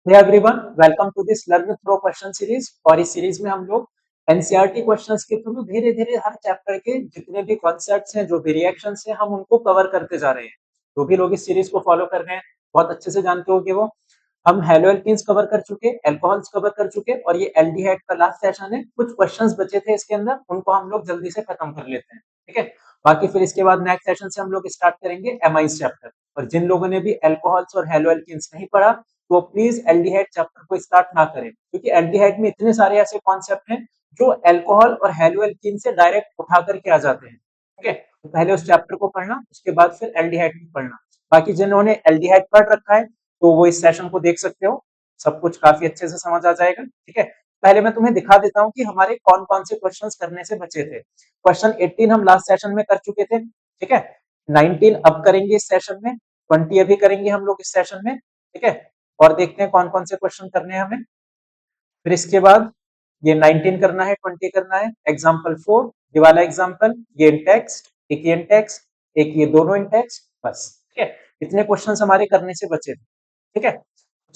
Hey everyone, welcome to this learn through question series. और इस series में हम लोग एनसीईआरटी क्वेश्चंस के थ्रू धीरे धीरे हर चैप्टर के जितने भी कॉन्सेप्ट्स हैं, जो भी रिएक्शंस हैं, हम उनको कवर करते जा रहे हैं। जो भी लोग इस सीरीज को फॉलो कर रहे हैं बहुत अच्छे से जानते हो कि वो हम हेलो एल्कीन्स कवर कर चुके, एल्कोहल्स कवर कर चुके, और ये एल्डिहाइड का लास्ट सेशन है। कुछ क्वेश्चंस बचे थे इसके अंदर, उनको हम लोग जल्दी से खत्म कर लेते हैं, ठीक है। बाकी फिर इसके बाद नेक्स्ट सेशन से हम लोग स्टार्ट करेंगे एमाइंस चैप्टर। और जिन लोगों ने भी एल्कोहल्स और हेलो एल्कीन्स नहीं पढ़ा, तो प्लीज एल्डिहाइड चैप्टर को स्टार्ट ना करें, क्योंकि एल्डिहाइड में इतने सारे ऐसे कॉन्सेप्ट हैं जो अल्कोहल और हेलो एल्कीन से डायरेक्ट उठा करके आ जाते हैं, ठीक है। तो पहले उस चैप्टर को पढ़ना, उसके बाद फिर एल्डिहाइड को पढ़ना। बाकी जिन्होंने एल्डिहाइड पढ़ रखा है तो वो इस सेशन को देख सकते हो, सब कुछ काफी अच्छे से समझ आ जाएगा, ठीक है। पहले मैं तुम्हें दिखा देता हूँ कि हमारे कौन कौन से क्वेश्चंस करने से बचे थे। क्वेश्चन 18 हम लास्ट सेशन में कर चुके थे, ठीक है। 19 अब करेंगे इस सेशन में, 20 अभी करेंगे हम लोग इस सेशन में, ठीक है। और देखते हैं कौन कौन से क्वेश्चन करने हैं हमें। फिर इसके बाद ये 19 करना है, 20 करना है। एग्जाम्पल 4 ये वाला एग्जाम्पल, ये इन टेक्स्ट, एक ये इन टेक्स्ट, एक ये दोनों इन टेक्स्ट, बस, ठीक है। इतने क्वेश्चन हमारे करने से बचे थे, ठीक है।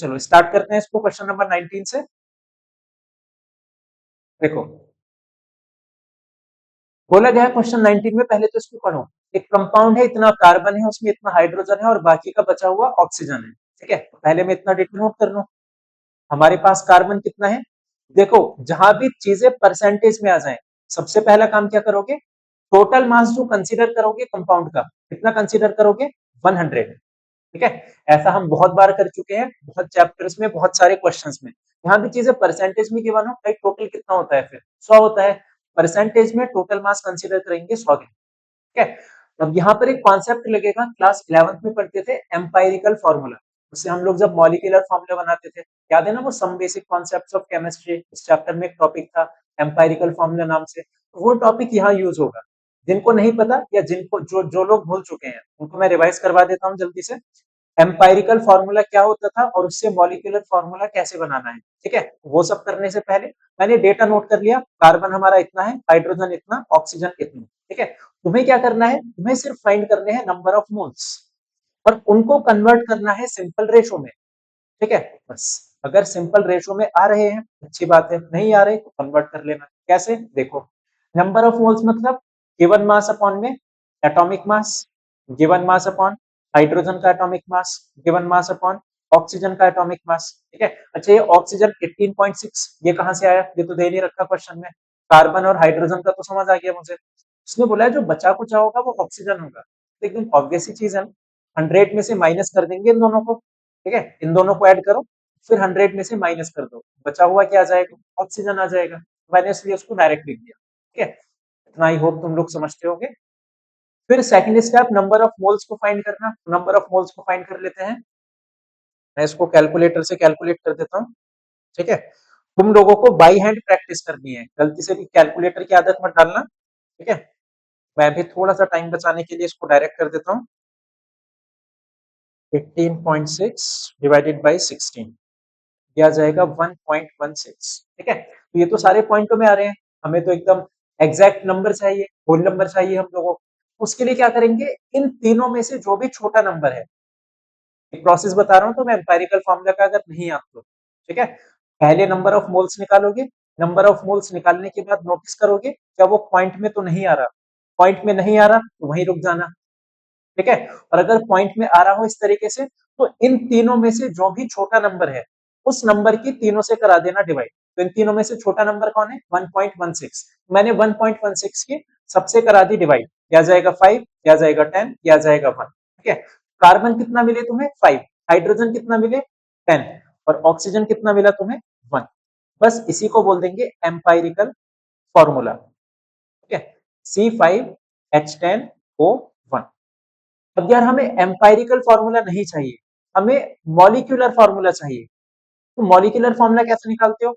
चलो स्टार्ट करते हैं इसको क्वेश्चन नंबर 19 से। देखो, बोला गया क्वेश्चन 19 में, पहले तो इसको पढ़ो। एक कंपाउंड है, इतना कार्बन है, उसमें इतना हाइड्रोजन है और बाकी का बचा हुआ ऑक्सीजन है, ठीक है। पहले मैं इतना डेटा नोट कर लूं। हमारे पास कार्बन कितना है, देखो जहां भी चीजें परसेंटेज में आ जाएं, सबसे पहला काम क्या करोगे, टोटल मास जो कंसीडर करोगे कंपाउंड का, कितना कंसीडर करोगे, 100, ठीक है। ऐसा हम बहुत बार कर चुके हैं, बहुत चैप्टर्स में, बहुत सारे क्वेश्चंस में। यहाँ भी चीजें परसेंटेज में गिवन हो, भाई टोटल कितना होता है, फिर 100 होता है। परसेंटेज में टोटल मास कंसीडर करेंगे 100 के, ठीक है। अब यहाँ पर एक कॉन्सेप्ट लगेगा, क्लास 11th में पढ़ते थे, एम्पायरिकल फॉर्मूला। उससे हम लोग जब मॉलिक्यूलर फॉर्मूला बनाते थे, याद है ना, वो some basic concepts of chemistry, इस चैप्टर में एक टॉपिक था एम्पायरिकल फॉर्मूला नाम से। तो वो टॉपिक यहाँ यूज होगा। जिनको नहीं पता या जिनको जो जो लोग भूल चुके हैं, उनको मैं रिवाइज करवा देता हूँ जल्दी से। एम्पायरिकल फॉर्मूला क्या होता था और उससे मॉलिक्यूलर फॉर्मूला कैसे बनाना है, ठीक है। वो सब करने से पहले मैंने डेटा नोट कर लिया, कार्बन हमारा इतना है, हाइड्रोजन इतना, ऑक्सीजन इतना, ठीक है। तुम्हें क्या करना है, तुम्हें सिर्फ फाइंड करने हैं नंबर ऑफ मोल्स, और उनको कन्वर्ट करना है सिंपल रेशो में, ठीक है। बस, अगर सिंपल रेशो में आ रहे हैं अच्छी बात है, नहीं आ रहे तो कन्वर्ट कर लेना। कैसे, देखो, नंबर ऑफ मोल्स मतलब गिवन मास अपॉन में atomic mass, given mass upon hydrogen का atomic mass, given mass upon oxygen का एटॉमिक मास, ठीक है। अच्छा, ये ऑक्सीजन 18.6 ये कहां से आया, ये तो दे नहीं रखा क्वेश्चन में। कार्बन और हाइड्रोजन का तो समझ आ गया मुझे, उसने बोला है जो बचा कुचा होगा वो ऑक्सीजन होगा। लेकिन ऑब्वियस ही चीज है ना, 100 में से माइनस कर देंगे इन दोनों को, ठीक है। इन दोनों को ऐड करो, फिर 100 में से माइनस कर दो, बचा हुआ क्या आ जाएगा, ऑक्सीजन आ जाएगा। मैंने इसलिए उसको डायरेक्ट लिख दिया, ठीक है। इतना ही होप तुम लोग समझते होगे। फिर second step, number of moles को फाइंड करना। नंबर ऑफ मोल्स को फाइंड कर लेते हैं, मैं इसको कैलकुलेटर से कैलकुलेट कर देता हूँ, ठीक है। तुम लोगों को बाई हैंड प्रैक्टिस करनी है, गलती से भी कैलकुलेटर की आदत मत डालना, ठीक है। मैं भी थोड़ा सा टाइम बचाने के लिए इसको डायरेक्ट कर देता हूँ। 18.6 डिवाइडेड बाई 16 दिया जाएगा 1.16, ठीक है। तो ये तो सारे पॉइंटों में आ रहे हैं, हमें तो एकदम एग्जैक्ट नंबर चाहिए, होल नंबर चाहिए हम लोगों को। उसके लिए क्या करेंगे, इन तीनों में से जो भी छोटा नंबर है, एक प्रोसेस बता रहा हूँ, तो मैं एम्पायरिकल फॉर्मूला का अगर नहीं आता तो, ठीक है। पहले नंबर ऑफ मोल्स निकालोगे, नंबर ऑफ मोल्स निकालने के बाद नोटिस करोगे क्या वो पॉइंट में तो नहीं आ रहा, पॉइंट में नहीं आ रहा तो वहीं रुक जाना, ठीक है। और अगर पॉइंट में आ रहा हो इस तरीके से, तो इन तीनों में से जो भी छोटा नंबर है, उस नंबर की तीनों से करा देना डिवाइड। तो इन तीनों में से छोटा नंबर कौन है, 1.16। मैंने 1.16 की सबसे करा दी डिवाइड, या जाएगा 5, या जाएगा 10, या जाएगा 1, ठीक है। कार्बन कितना मिले तुम्हें, 5, हाइड्रोजन कितना मिले, 10, और ऑक्सीजन कितना मिला तुम्हें, 1। बस इसी को बोल देंगे एम्पायरिकल फॉर्मूला, ठीक है। C5H10O1। अब यार हमें एम्पायरिकल फॉर्मूला नहीं चाहिए, हमें मॉलिक्यूलर फॉर्मूला चाहिए। तो मॉलिक्यूलर फॉर्मूला कैसे निकालते हो,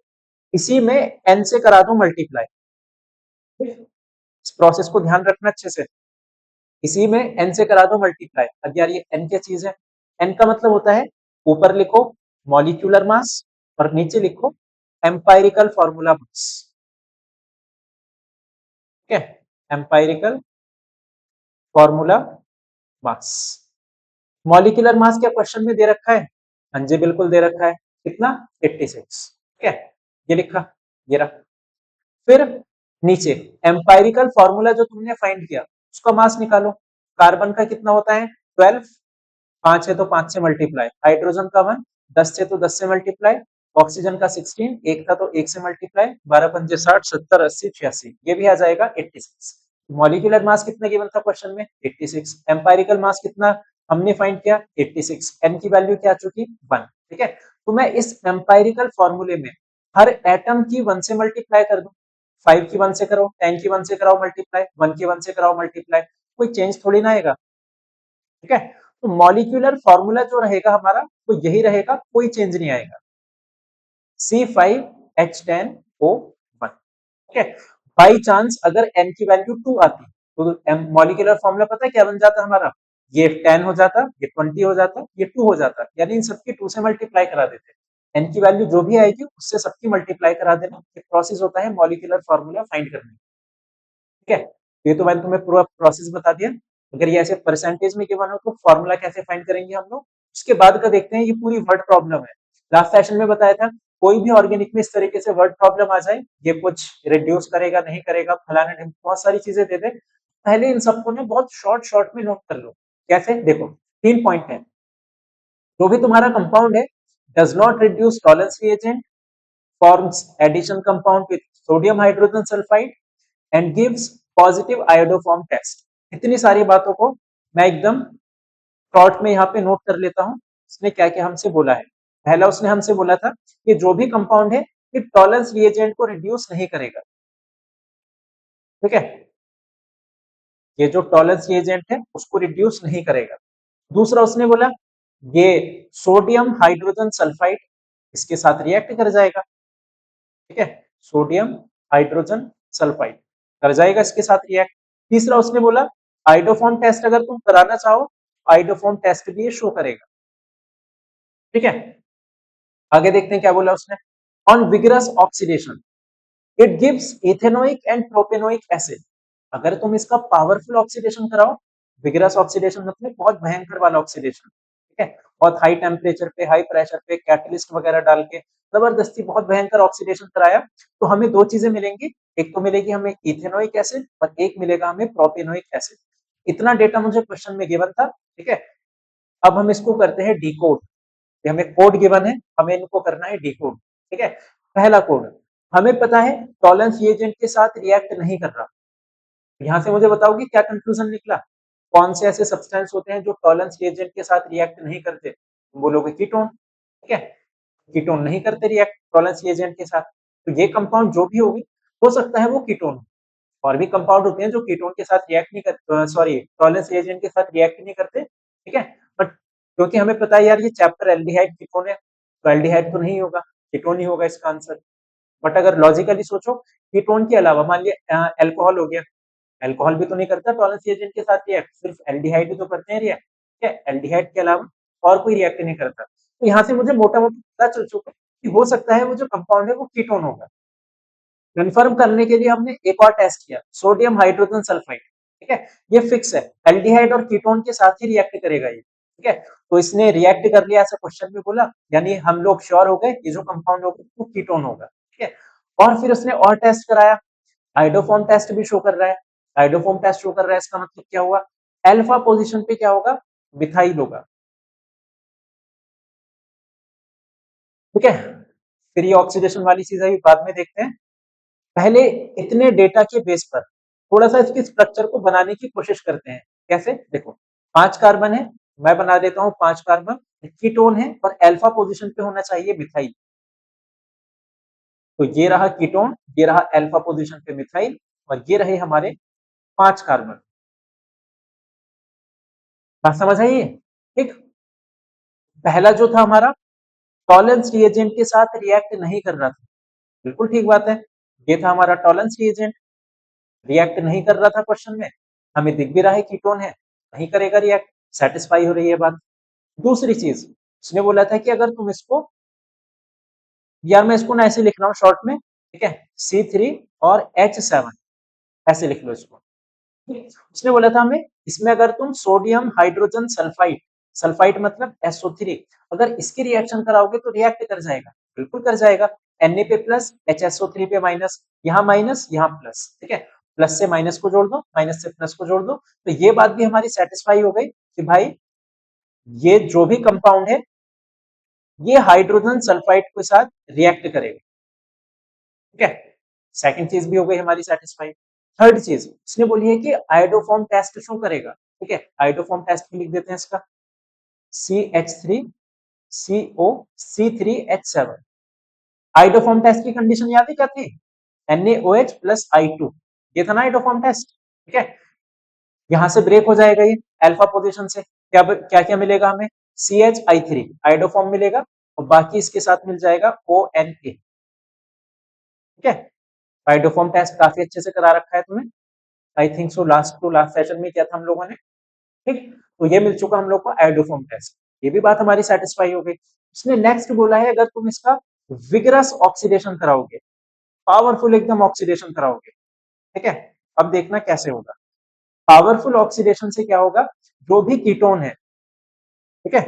इसी में एन से करा दो मल्टीप्लाई। इस प्रोसेस को ध्यान रखना अच्छे से, इसी में एन से करा दो मल्टीप्लाई। अब यार ये एन क्या चीज है, एन का मतलब होता है, ऊपर लिखो मॉलिक्यूलर मास और नीचे लिखो एम्पायरिकल फॉर्मूला मास, ठीक है। Empirical formula mass, molecular mass क्या क्वेश्चन में दे रखा है, हाँ जी बिल्कुल दे रखा है। कितना 86, ठीक है, ये लिखा, ये रहा। फिर नीचे एम्पायरिकल फॉर्मूला जो तुमने फाइंड किया उसका मास निकालो। कार्बन का कितना होता है 12, 5 है तो 5 से मल्टीप्लाई, हाइड्रोजन का 1, 10 से तो 10 से मल्टीप्लाई, ऑक्सीजन का 16, एक था तो 1 से मल्टीप्लाई, 12 पंजे 60, 70, 80, 86, ये भी आ जाएगा 86। मॉलिक्यूलर मास कितना गिवन था क्वेश्चन में 86, एम्पायरिकल मास कितना हमने फाइंड किया 86, एन की वैल्यू क्या आ चुकी 1, ठीक है। तो मैं इस एम्पायरिकल फॉर्मूले में हर एटम की 1 से मल्टीप्लाई कर दूं, 5 की 1 से करो, 10 की 1 से कराओ मल्टीप्लाई, 1 की 1 से कराओ मल्टीप्लाई, कोई चेंज थोड़ी ना आएगा, ठीक है। तो मॉलिक्यूलर फॉर्मूला जो रहेगा हमारा वो यही रहेगा, कोई चेंज नहीं आएगा, C5H10O1, ठीक है। बाई चांस अगर n की वैल्यू 2 आती तो मॉलिक्यूलर फॉर्मूला पता है क्या बन जाता हमारा, ये 10 हो जाता, ये 20 हो जाता, ये 2 हो जाता, यानी इन सबकी 2 से मल्टीप्लाई करा देते। n की वैल्यू जो भी आएगी उससे सबकी मल्टीप्लाई करा देना, ये प्रोसेस होता है मॉलिक्यूलर फॉर्मूला फाइंड करने, ठीक है। ये तो मैंने तुम्हें पूरा प्रोसेस बता दिया। अगर ये ऐसे परसेंटेज में गिवन हो तो फॉर्मूला कैसे फाइंड करेंगे हम लोग, उसके बाद का देखते हैं। ये पूरी वर्ड प्रॉब्लम है, लास्ट सेशन में बताया था कोई भी ऑर्गेनिक में इस तरीके से वर्ड प्रॉब्लम आ जाए, ये कुछ रिड्यूस करेगा नहीं करेगा फलाना ढिमका, बहुत सारी चीजें दे दे, पहले इन सबको ना बहुत शॉर्ट शॉर्ट में नोट कर लो। कैसे, देखो 3 पॉइंट है। जो भी तुम्हारा कंपाउंड है does not reduce Tollens reagent, forms addition compound with sodium hydrogen sulfide and gives positive iodoform test। इतनी सारी बातों को मैं एकदम शॉर्ट में यहाँ पे नोट कर लेता हूँ। उसने क्या क्या हमसे बोला है। पहला उसने हमसे बोला था कि जो भी कंपाउंड है ये टॉलेंस रिएजेंट को रिड्यूस नहीं करेगा, ठीक है, ये जो टॉलेंस रिएजेंट है उसको रिड्यूस नहीं करेगा। दूसरा उसने बोला ये सोडियम हाइड्रोजन सल्फाइड इसके साथ रिएक्ट कर जाएगा, ठीक है, सोडियम हाइड्रोजन सल्फाइड कर जाएगा इसके साथ रिएक्ट। तीसरा उसने बोला आइडोफॉर्म टेस्ट अगर तुम कराना चाहो आइडोफॉर्म टेस्ट भी ये शो करेगा, ठीक है। आगे देखते हैं क्या बोला उसने, on vigorous oxidation it gives ethanoic and propanoic acid. अगर तुम इसका पावरफुल ऑक्सीडेशन कराओ, विगरस ऑक्सीडेशन मतलब बहुत भयंकर वाला ऑक्सीडेशन, ठीक है, बहुत हाई टेम्परेचर पे हाई प्रेशर पे कैटलिस्ट वगैरह डाल के जबरदस्ती बहुत भयंकर ऑक्सीडेशन कराया तो हमें दो चीजें मिलेंगी, एक तो मिलेगी हमें इथेनोइक एसिड और एक मिलेगा हमें प्रोपेनोइक एसिड। इतना डेटा मुझे क्वेश्चन में गिवन था, ठीक है। अब हम इसको करते हैं डिकोड, हमें कोड गिवन है, हमें इनको करना है डिकोड, ठीक है। पहला कोड हमें पता है टॉलेंस रिएजेंट के साथ रिएक्ट नहीं कर रहा, यहां से मुझे बताओगे क्या कंक्लूजन निकला, कौन से ऐसे सब्सटेंस होते हैं जो टॉलेंस रिएजेंट के साथ रिएक्ट नहीं करते, तुम बोलोगे कीटोन, ठीक है, कीटोन नहीं करते रिएक्ट टॉलेंस रिएजेंट के साथ, तो ये कंपाउंड जो भी होगी हो सकता है वो कीटोन। और भी कंपाउंड होते हैं जो कीटोन के साथ रिएक्ट नहीं करते, सॉरी टॉलेंस रिएजेंट के साथ रिएक्ट नहीं करते, ठीक है। बट क्योंकि हमें पता है यार ये चैप्टर एल्डिहाइड कीटोन है तो एल्डिहाइड तो नहीं होगा, कीटोन ही होगा इसका आंसर। बट अगर लॉजिकली सोचो कीटोन के अलावा मान लिया अल्कोहल हो गया, अल्कोहल भी तो नहीं करता टॉलेंस रिएजेंट के साथ रिएक्ट, सिर्फ एल्डिहाइड ही तो करते हैं रिएक्ट, ठीक है, एल्डिहाइड के अलावा और कोई रिएक्ट नहीं करता। तो यहाँ से मुझे मोटा मोटा पता चल चुका कि हो सकता है वो जो कंपाउंड है वो कीटोन होगा। कंफर्म करने के लिए हमने एक और टेस्ट किया, सोडियम हाइड्रोजन सल्फाइड, ठीक है, ये फिक्स है एल्डिहाइड और कीटोन के साथ ही रिएक्ट करेगा ये, ठीक है। तो इसने रिएक्ट कर लिया ऐसा क्वेश्चन में बोला, यानी हम लोग श्योर हो गए ये जो कंपाउंड होगा वो कीटोन होगा, ठीक है। और फिर उसने और टेस्ट कराया, आइडोफॉर्म टेस्ट भी शो कर रहा है, आइडोफॉर्म टेस्ट शो कर रहा है, इसका मतलब क्या हुआ, अल्फा पोजीशन पे क्या होगा, मिथाइल होगा, ठीक है। फिर ये ऑक्सीडेशन वाली चीज अभी बाद में देखते हैं, पहले इतने डेटा के बेस पर थोड़ा सा इसके स्ट्रक्चर को बनाने की कोशिश करते हैं। कैसे, देखो 5 कार्बन है, मैं बना देता हूं 5 कार्बन, कीटोन है और अल्फा पोजीशन पे होना चाहिए मिथाइल, तो ये रहा कीटोन, ये रहा अल्फा पोजीशन पे मिथाइल और ये रहे हमारे 5 कार्बन। बात समझ आई है, ठीक। पहला जो था हमारा टॉलेंस रिएजेंट के साथ रिएक्ट नहीं कर रहा था, बिल्कुल ठीक बात है, ये था हमारा टॉलेंस रिएजेंट, रिएक्ट नहीं कर रहा था क्वेश्चन में, हमें दिख भी रहा है कीटोन है, नहीं करेगा रिएक्ट, सेटिस्फाई हो रही है बात। दूसरी चीज उसने बोला था कि अगर तुम इसको, यार मैं इसको ना ऐसे लिख रहा हूँ शॉर्ट में, ठीक है, C3 और H7 ऐसे लिख लो इसको। उसने बोला था हमें इसमें अगर तुम सोडियम हाइड्रोजन सल्फाइड सल्फाइड मतलब SO3। अगर इसकी रिएक्शन कराओगे तो रिएक्ट कर जाएगा, बिल्कुल कर जाएगा। Na पे प्लस, HSO3 पे माइनस, यहाँ प्लस, ठीक है। प्लस से माइनस को जोड़ दो, माइनस से प्लस को जोड़ दो, तो ये बात भी हमारी सेटिस्फाई हो गई कि भाई ये जो भी कंपाउंड है ये हाइड्रोजन सल्फाइड के साथ रिएक्ट करेगा, ठीक है। सेकंड चीज भी हो गई हमारी सेटिस्फाइड। थर्ड चीज उसने बोली है कि आयोडोफॉर्म टेस्ट शो करेगा, ठीक है। आयोडोफॉर्म टेस्ट लिख देते हैं इसका, CH3CO C3H7। आयोडोफॉर्म टेस्ट की कंडीशन याद है क्या थी? NaOH प्लस I2, ये था ना आयोडोफॉर्म टेस्ट, ठीक है। यहां से ब्रेक हो जाएगा ये अल्फा पोजीशन से, क्या क्या क्या मिलेगा हमें? CHI3 आयोडोफॉर्म मिलेगा, और बाकी इसके साथ मिल जाएगा ONA, ठीक है। आयोडोफॉर्म टेस्ट काफी अच्छे से करा रखा है तुम्हें, I think so last to last session में किया था हम लोगों ने, ठीक। तो ये मिल चुका हम लोग को आयोडोफॉर्म टेस्ट, ये भी बात हमारी सेटिस्फाई हो गई। उसने नेक्स्ट बोला है अगर तुम इसका विगरस ऑक्सीडेशन कराओगे, पावरफुल एकदम ऑक्सीडेशन कराओगे, ठीक है। अब देखना कैसे होगा। पावरफुल ऑक्सीडेशन से क्या होगा, जो भी कीटोन है, ठीक है,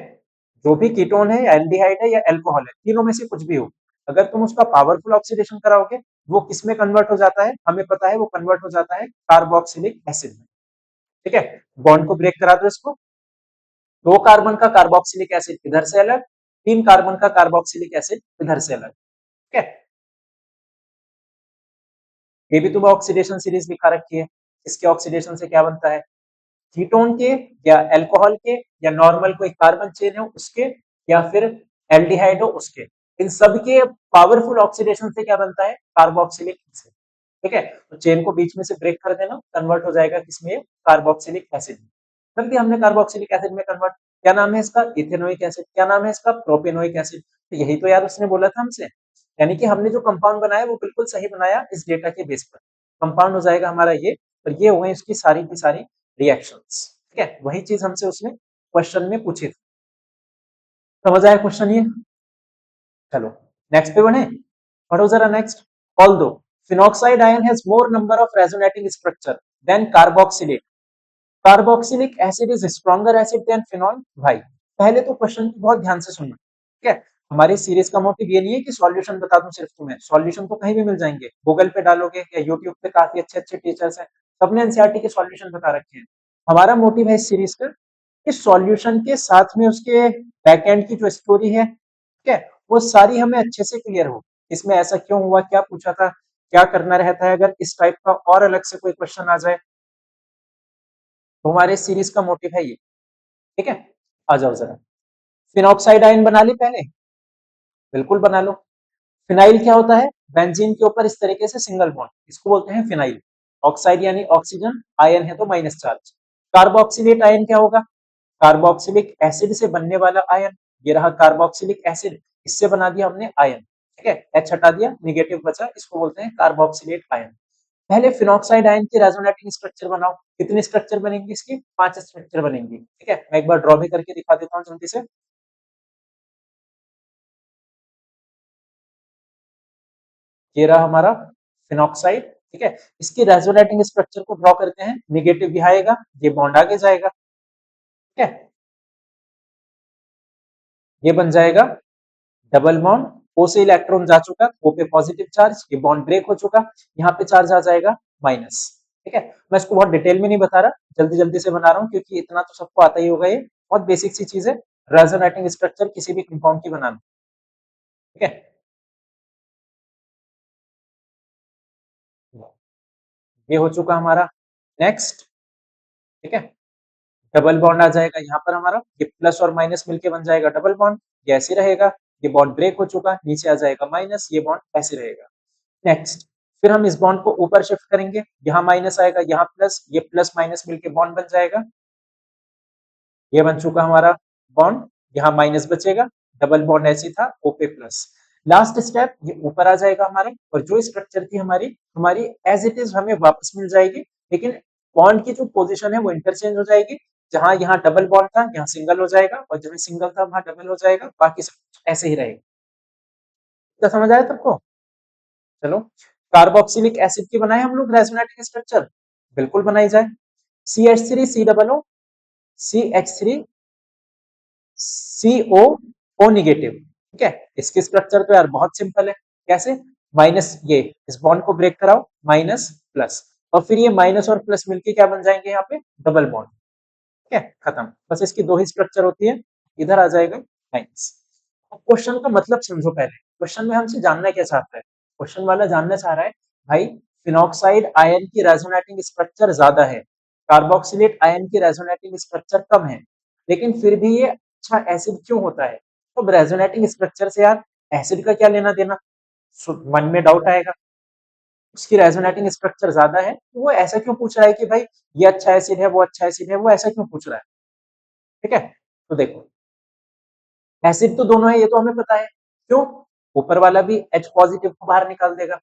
जो भी कीटोन है या एल्डिहाइड है या अल्कोहल है, तीनों में से कुछ भी हो, अगर तुम उसका पावरफुल ऑक्सीडेशन कराओगे वो किस में कन्वर्ट हो जाता है, हमें पता है वो कन्वर्ट हो जाता है कार्बोक्सिलिक एसिड में, ठीक है। बॉन्ड को ब्रेक करा दो इसको, 2 कार्बन का कार्बोक्सिलिक एसिड इधर से अलग, 3 कार्बन का कार्बोक्सिलिक एसिड इधर से अलग, ठीक है। ये भी तुम्हें ऑक्सीडेशन सीरीज दिखा रखी है, इसके ऑक्सीडेशन से क्या बनता है, कीटोन के या अल्कोहल के या नॉर्मल कोई कार्बन चेन हो उसके या फिर एल्डिहाइड हो उसके, इन सब के पावरफुल ऑक्सीडेशन से क्या बनता है, कार्बोक्सिलिक एसिड, ठीक है। तो चेन को बीच में से ब्रेक कर देना, कन्वर्ट हो जाएगा किसमें, कार्बोक्सिलिक एसिड में। कर दिया हमने कार्बोक्सिलिक एसिड में कन्वर्ट। क्या नाम है इसका, इथेनोइक एसिड। क्या नाम है इसका, प्रोपेनोइक एसिड। तो यही तो यार उसने बोला था हमसे, यानी कि हमने जो कंपाउंड बनाया वो बिल्कुल सही बनाया इस डेटा के बेस पर। कंपाउंड हो जाएगा हमारा ये, और ये हो गई इसकी सारी की सारी रिएक्शंस, ठीक है। वही चीज हमसे उसने क्वेश्चन में पूछी थी। समझ आया क्वेश्चन ये? चलो नेक्स्ट पे बढ़े, पढ़ो जरा next. Although phenoxide ion has more number of resonating structure than carboxylate, carboxylic acid is stronger acid than phenol. भाई पहले तो क्वेश्चन को बहुत ध्यान से सुनना, ठीक है। हमारी सीरीज का मोटिव ये नहीं है कि सॉल्यूशन बता दूं सिर्फ तुम्हें, सॉल्यूशन तो कहीं भी मिल जाएंगे, गूगल पे डालोगे या यूट्यूब पे काफी अच्छे अच्छे टीचर्स हैं, सबने एनसीईआरटी के सॉल्यूशन बता रखे हैं। हमारा मोटिव है इस सीरीज का कि सॉल्यूशन के साथ में उसके बैकएंड की जो स्टोरी है, ठीक है, वो सारी हमें अच्छे से क्लियर हो। इसमें ऐसा क्यों हुआ, क्या पूछा था, क्या करना रहता है, अगर इस टाइप का और अलग से कोई क्वेश्चन आ जाए, तो हमारे सीरीज का मोटिव है ये, ठीक है। आ जाओ जरा, फिनॉक्साइड आयन बना ली पहले, बिल्कुल बना लो। फिनाइल क्या होता है, बेंजीन के ऊपर इस तरीके से सिंगल बॉन्ड, इसको बोलते हैं फिनाइल। ऑक्साइड यानी ऑक्सीजन, आयन है तो माइनस चार्ज। कार्बोक्सिलेट आयन क्या होगा, कार्बोक्सिलिक एसिड से बनने वाला आयन, ये रहा कार्बोक्सिलिक एसिड, इससे बना दिया हमने आयन, ठीक है। एच हटा दिया, निगेटिव बचा, इसको बोलते हैं कार्बोक्सिलेट आयन। पहले फिनॉक्साइड आयन की रेजोनेटिंग स्ट्रक्चर बनाओ। कितनी स्ट्रक्चर बनेंगी इसकी, 5 स्ट्रक्चर बनेंगी, ठीक है। मैं एक बार ड्रॉ भी करके दिखा देता हूँ जल्दी से। ये रहा हमारा फिनॉक्साइड, ठीक है। इसकी रेजोनेटिंग स्ट्रक्चर को ड्रॉ करते हैं, निगेटिव भी आएगा, ये बॉन्ड आगे जाएगा, ठीक है। ये बन जाएगा डबल बॉन्ड, ओ से इलेक्ट्रॉन जा चुका, ओ पे पॉजिटिव चार्ज, ये बॉन्ड ब्रेक हो चुका, यहाँ पे चार्ज आ जाएगा माइनस, ठीक है। मैं इसको बहुत डिटेल में नहीं बता रहा, जल्दी जल्दी से बना रहा हूँ क्योंकि इतना तो सबको आता ही होगा, ये बहुत बेसिक सी चीज है, रेजोनेटिंग स्ट्रक्चर किसी भी कंपाउंड की बनाना, ठीक है। ये हो चुका हमारा। नेक्स्ट, ठीक है, डबल बॉन्ड आ जाएगा यहाँ पर हमारा, ये प्लस और माइनस मिलके बन जाएगा डबल बॉन्ड, ये ऐसे रहेगा, ये बॉन्ड ब्रेक हो चुका, नीचे आ जाएगा माइनस, ये बॉन्ड ऐसे रहेगा। नेक्स्ट, फिर हम इस बॉन्ड को ऊपर शिफ्ट करेंगे, यहाँ माइनस आएगा, यहाँ प्लस, ये प्लस माइनस मिलके बॉन्ड बन जाएगा, ये बन चुका हमारा बॉन्ड, यहाँ माइनस बचेगा, डबल बॉन्ड ऐसे था, ओपे प्लस। लास्ट स्टेप, ये ऊपर आ जाएगा हमारा, और जो स्ट्रक्चर थी हमारी हमारी एज इट इज हमें वापस मिल जाएगी, लेकिन बॉन्ड की जो पोजीशन है वो इंटरचेंज हो जाएगी, जहां यहाँ डबल बॉन्ड था यहाँ सिंगल हो जाएगा, और जहां सिंगल था वहां डबल हो जाएगा, बाकी सब ऐसे ही रहेगा। क्या समझ आया सबको? चलो, कार्बोक्सिलिक एसिड की बनाए हम लोग रेजोनेटिंग स्ट्रक्चर, बिल्कुल बनाई जाए। CH3 C double O, CH3 CO O negative, ठीक है। इसकी स्ट्रक्चर तो यार बहुत सिंपल है, कैसे, माइनस, ये इस बॉन्ड को ब्रेक कराओ, माइनस प्लस, और फिर ये माइनस और प्लस मिलके क्या बन जाएंगे यहाँ पे, डबल बॉन्ड, ठीक है, खत्म। बस इसकी दो ही स्ट्रक्चर होती है, इधर आ जाएगा माइनस। अब क्वेश्चन का मतलब समझो पहले, क्वेश्चन में हमसे जानना क्या चाहता है, क्वेश्चन वाला जानना चाह रहा है भाई फिनॉक्साइड आयन की रेजोनेटिंग स्ट्रक्चर ज्यादा है, कार्बोक्सिलेट आयन की रेजोनेटिंग स्ट्रक्चर कम है, लेकिन फिर भी ये अच्छा एसिड क्यों होता है। तो अब रेजोनेटिंग स्ट्रक्चर से यार एसिड का क्या लेना देना, मन में डाउट आएगा, उसकी रेजोनेटिंग स्ट्रक्चर ज्यादा है तो वो ऐसा क्यों पूछ रहा है कि भाई ये अच्छा एसिड है वो अच्छा एसिड है, वो ऐसा क्यों पूछ रहा है, ठीक है। तो देखो एसिड तो दोनों है ये तो हमें पता है, क्यों, ऊपर वाला भी H पॉजिटिव को बाहर निकाल देगा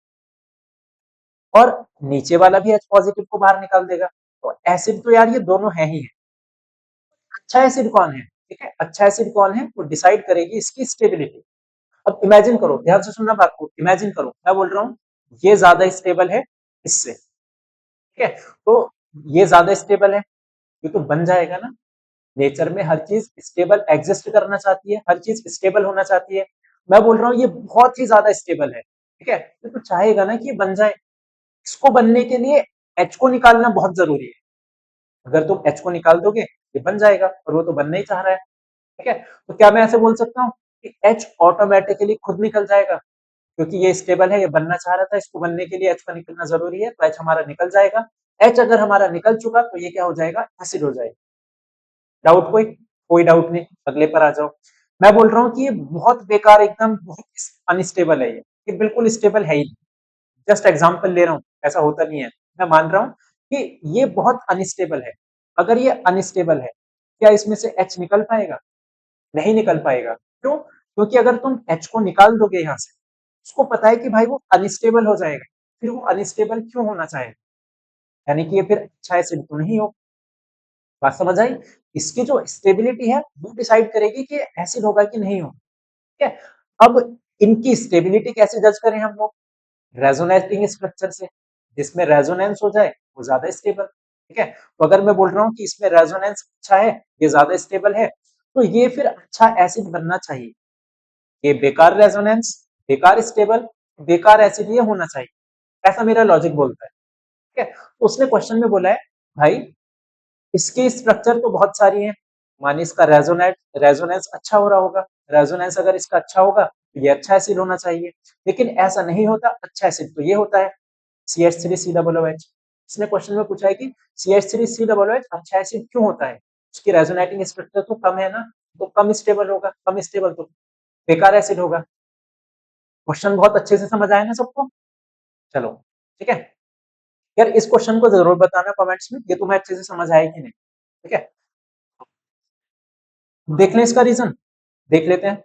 और नीचे वाला भी H पॉजिटिव को बाहर निकाल देगा, तो एसिड तो यार ये दोनों है ही है। अच्छा एसिड कौन है, ठीक है, अच्छा एसिड कौन है वो डिसाइड करेगी इसकी स्टेबिलिटी। अब इमेजिन करो, ध्यान से सुनना बात को, इमेजिन करो मैं बोल रहा हूँ ये ज्यादा स्टेबल है इससे, ठीक है, तो ये ज्यादा स्टेबल है, ये तो बन जाएगा ना, नेचर में हर चीज स्टेबल एग्जिस्ट करना चाहती है, हर चीज स्टेबल होना चाहती है। मैं बोल रहा हूँ ये बहुत ही ज्यादा स्टेबल है, ठीक है, ये तो चाहेगा ना कि ये बन जाए, इसको बनने के लिए एच को निकालना बहुत जरूरी है, अगर तुम एच को निकाल दोगे ये बन जाएगा, और वो तो बनना ही चाह रहा है, ठीक है। तो क्या मैं ऐसे बोल सकता हूँ कि एच ऑटोमेटिकली खुद निकल जाएगा, क्योंकि ये स्टेबल है, ये बनना चाह रहा था, इसको बनने के लिए एच का निकलना जरूरी है, तो एच हमारा निकल जाएगा। एच अगर हमारा निकल चुका तो ये क्या हो जाएगा, एसिड हो जाएगा। डाउट कोई, कोई डाउट नहीं, अगले पर आ जाओ। मैं बोल रहा हूँ कि ये बहुत बेकार, एकदम बहुत अनस्टेबल है, ये बिल्कुल स्टेबल है ही नहीं, जस्ट एग्जांपल ले रहा हूँ, ऐसा होता नहीं है, मैं मान रहा हूँ कि ये बहुत अनस्टेबल है। अगर ये अनस्टेबल है, क्या इसमें से एच निकल पाएगा, नहीं निकल पाएगा, क्यों, क्योंकि अगर तुम एच को निकाल दोगे यहाँ से, उसको पता है कि भाई वो अनस्टेबल हो जाएगा, फिर वो अनस्टेबल क्यों होना चाहेगा, यानी कि ये फिर अच्छा एसिड तो नहीं हो। बात समझ आई, इसकी जो स्टेबिलिटी है वो डिसाइड करेगी कि एसिड होगा कि नहीं होगा, ठीक है। अब इनकी स्टेबिलिटी कैसे जज करें हम लोग, रेजोनेटिंग स्ट्रक्चर से, जिसमें रेजोनेंस हो जाए वो ज्यादा स्टेबल, ठीक है। तो अगर मैं बोल रहा हूँ कि इसमें रेजोनेंस अच्छा है, ये ज्यादा स्टेबल है, तो ये फिर अच्छा एसिड बनना चाहिए, ये बेकार रेजोनेंस, बेकार स्टेबल, बेकार एसिड ये होना चाहिए, ऐसा मेरा लॉजिक बोलता है, ठीक है। तो उसने क्वेश्चन में बोला है भाई इसकी स्ट्रक्चर तो बहुत सारी है, माने इसका रेजोनेंस अच्छा हो रहा होगा, रेजोनेंस अगर इसका अच्छा होगा तो ये अच्छा एसिड होना चाहिए, लेकिन ऐसा नहीं होता, अच्छा एसिड तो ये होता है CH3COOH। इसने क्वेश्चन में पूछा है कि CH3COOH अच्छा एसिड क्यों होता है, उसकी रेजोनेटिंग स्ट्रक्चर तो कम है ना, तो कम स्टेबल होगा, कम स्टेबल तो बेकार एसिड होगा। क्वेश्चन बहुत अच्छे से समझ आया ना सबको, चलो ठीक है। यार इस क्वेश्चन को जरूर बताना कमेंट्स में ये तुम्हें अच्छे से समझ आया कि नहीं, ठीक है। देख लें इसका रीजन, देख लेते हैं,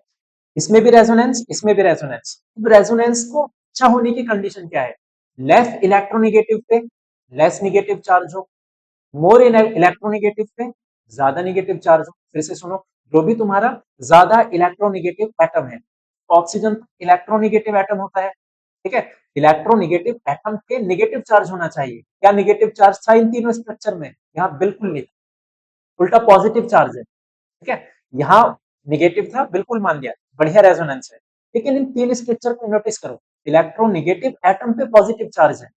इसमें भी रेजोनेंस, इसमें भी रेजोनेंस। अब रेजोनेंस को अच्छा होने की कंडीशन क्या है, लेस इलेक्ट्रोनेगेटिव पे लेस नेगेटिव चार्ज हो, मोर इलेक्ट्रोनेगेटिव पे ज्यादा नेगेटिव चार्ज हो। फिर से सुनो, जो भी तुम्हारा ज्यादा इलेक्ट्रोनेगेटिव एटम है, ऑक्सीजन इलेक्ट्रोनेगेटिव एटम होता है, ठीक है, इलेक्ट्रोनेगेटिव एटम पे नेगेटिव चार्ज होना चाहिए, क्या नेगेटिव चार्ज था इन तीनों स्ट्रक्चर में, यहाँ बिल्कुल नहीं, उल्टा पॉजिटिव चार्ज है, ठीक है। यहाँ निगेटिव था, बिल्कुल मान लिया, बढ़िया रेजोनेंस है, लेकिन इन तीन स्ट्रक्चर को नोटिस करो, इलेक्ट्रोनेगेटिव एटम पे पॉजिटिव चार्ज है,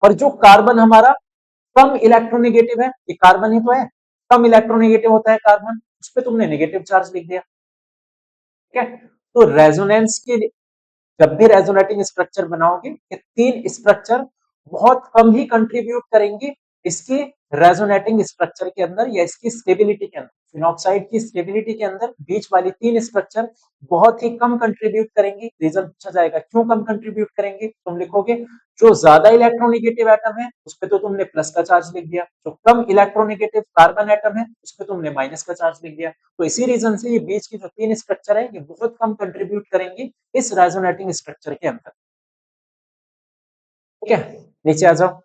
और जो कार्बन हमारा कम इलेक्ट्रोनेगेटिव है, ये कार्बन ही तो है, कम इलेक्ट्रोनेगेटिव होता है कार्बन, उस पर तुमने नेगेटिव चार्ज लिख दिया, ठीक है। तो रेजोनेंस के, जब भी रेजोनेटिंग स्ट्रक्चर बनाओगे ये तीन स्ट्रक्चर बहुत कम ही कंट्रीब्यूट करेंगी इसकी रेजोनेटिंग स्ट्रक्चर के अंदर या इसकी स्टेबिलिटी के अंदर, फिनॉक्साइड की स्टेबिलिटी के अंदर बीच वाली तीन स्ट्रक्चर बहुत ही कम कंट्रीब्यूट करेंगी। रीजन पूछा जाएगा क्यों कम कंट्रीब्यूट करेंगे, तुम लिखोगे जो ज्यादा इलेक्ट्रोनेगेटिव एटम है उस पर तो तुमने प्लस का चार्ज लिख दिया, जो कम इलेक्ट्रोनेगेटिव कार्बन एटम है उस पर तुमने माइनस का चार्ज लिख दिया, तो इसी रीजन से ये बीच की जो तीन स्ट्रक्चर है ये बहुत कम कंट्रीब्यूट करेंगी इस रेजोनेटिंग स्ट्रक्चर के अंदर, ठीक है। नीचे आ जाओ,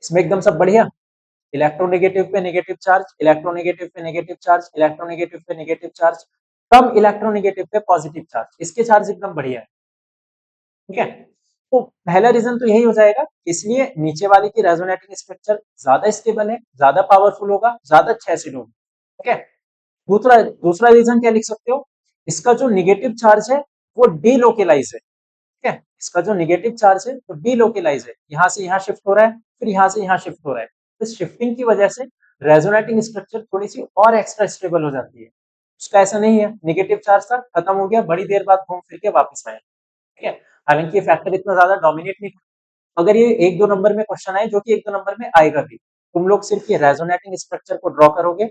इसमें एकदम सब बढ़िया, इलेक्ट्रोनेगेटिव पे नेगेटिव चार्ज, इलेक्ट्रोनेगेटिव पे नेगेटिव चार्ज, इलेक्ट्रोनेगेटिव पे नेगेटिव चार्ज, कम इलेक्ट्रोनेगेटिव पे पॉजिटिव चार्ज, इसके चार्ज एकदम बढ़िया है, ठीक है। तो पहला रीजन तो यही हो जाएगा, इसलिए नीचे वाले की रेजोनेटिंग स्ट्रक्चर ज्यादा स्टेबल है, ज्यादा पावरफुल होगा, ज्यादा अच्छा एसिड होगा, ठीक है। दूसरा दूसरा रीजन क्या लिख सकते हो, इसका जो निगेटिव चार्ज है वो डीलोकेलाइज है। ठीक है, इसका जो निगेटिव चार्ज है वो डीलोकेलाइज है, यहां से यहां शिफ्ट हो रहा है, फिर यहां से यहां शिफ्ट हो रहा है। इस शिफ्टिंग की वजह से रेजोनेटिंग स्ट्रक्चर थोड़ी सी और एक्स्ट्रा स्टेबल हो जाती है। उसका ऐसा नहीं है, निगेटिव चार्ज था, खत्म हो गया, बड़ी देर बाद घूम फिर के वापस आया। ठीक है, हालांकि ये फैक्टर इतना ज्यादा डोमिनेट नहीं। अगर ये 1-2 नंबर में क्वेश्चन आए, जो कि 1-2 नंबर में आएगा भी, तुम लोग सिर्फ ये रेजोनेटिंग स्ट्रक्चर को ड्रॉ करोगे।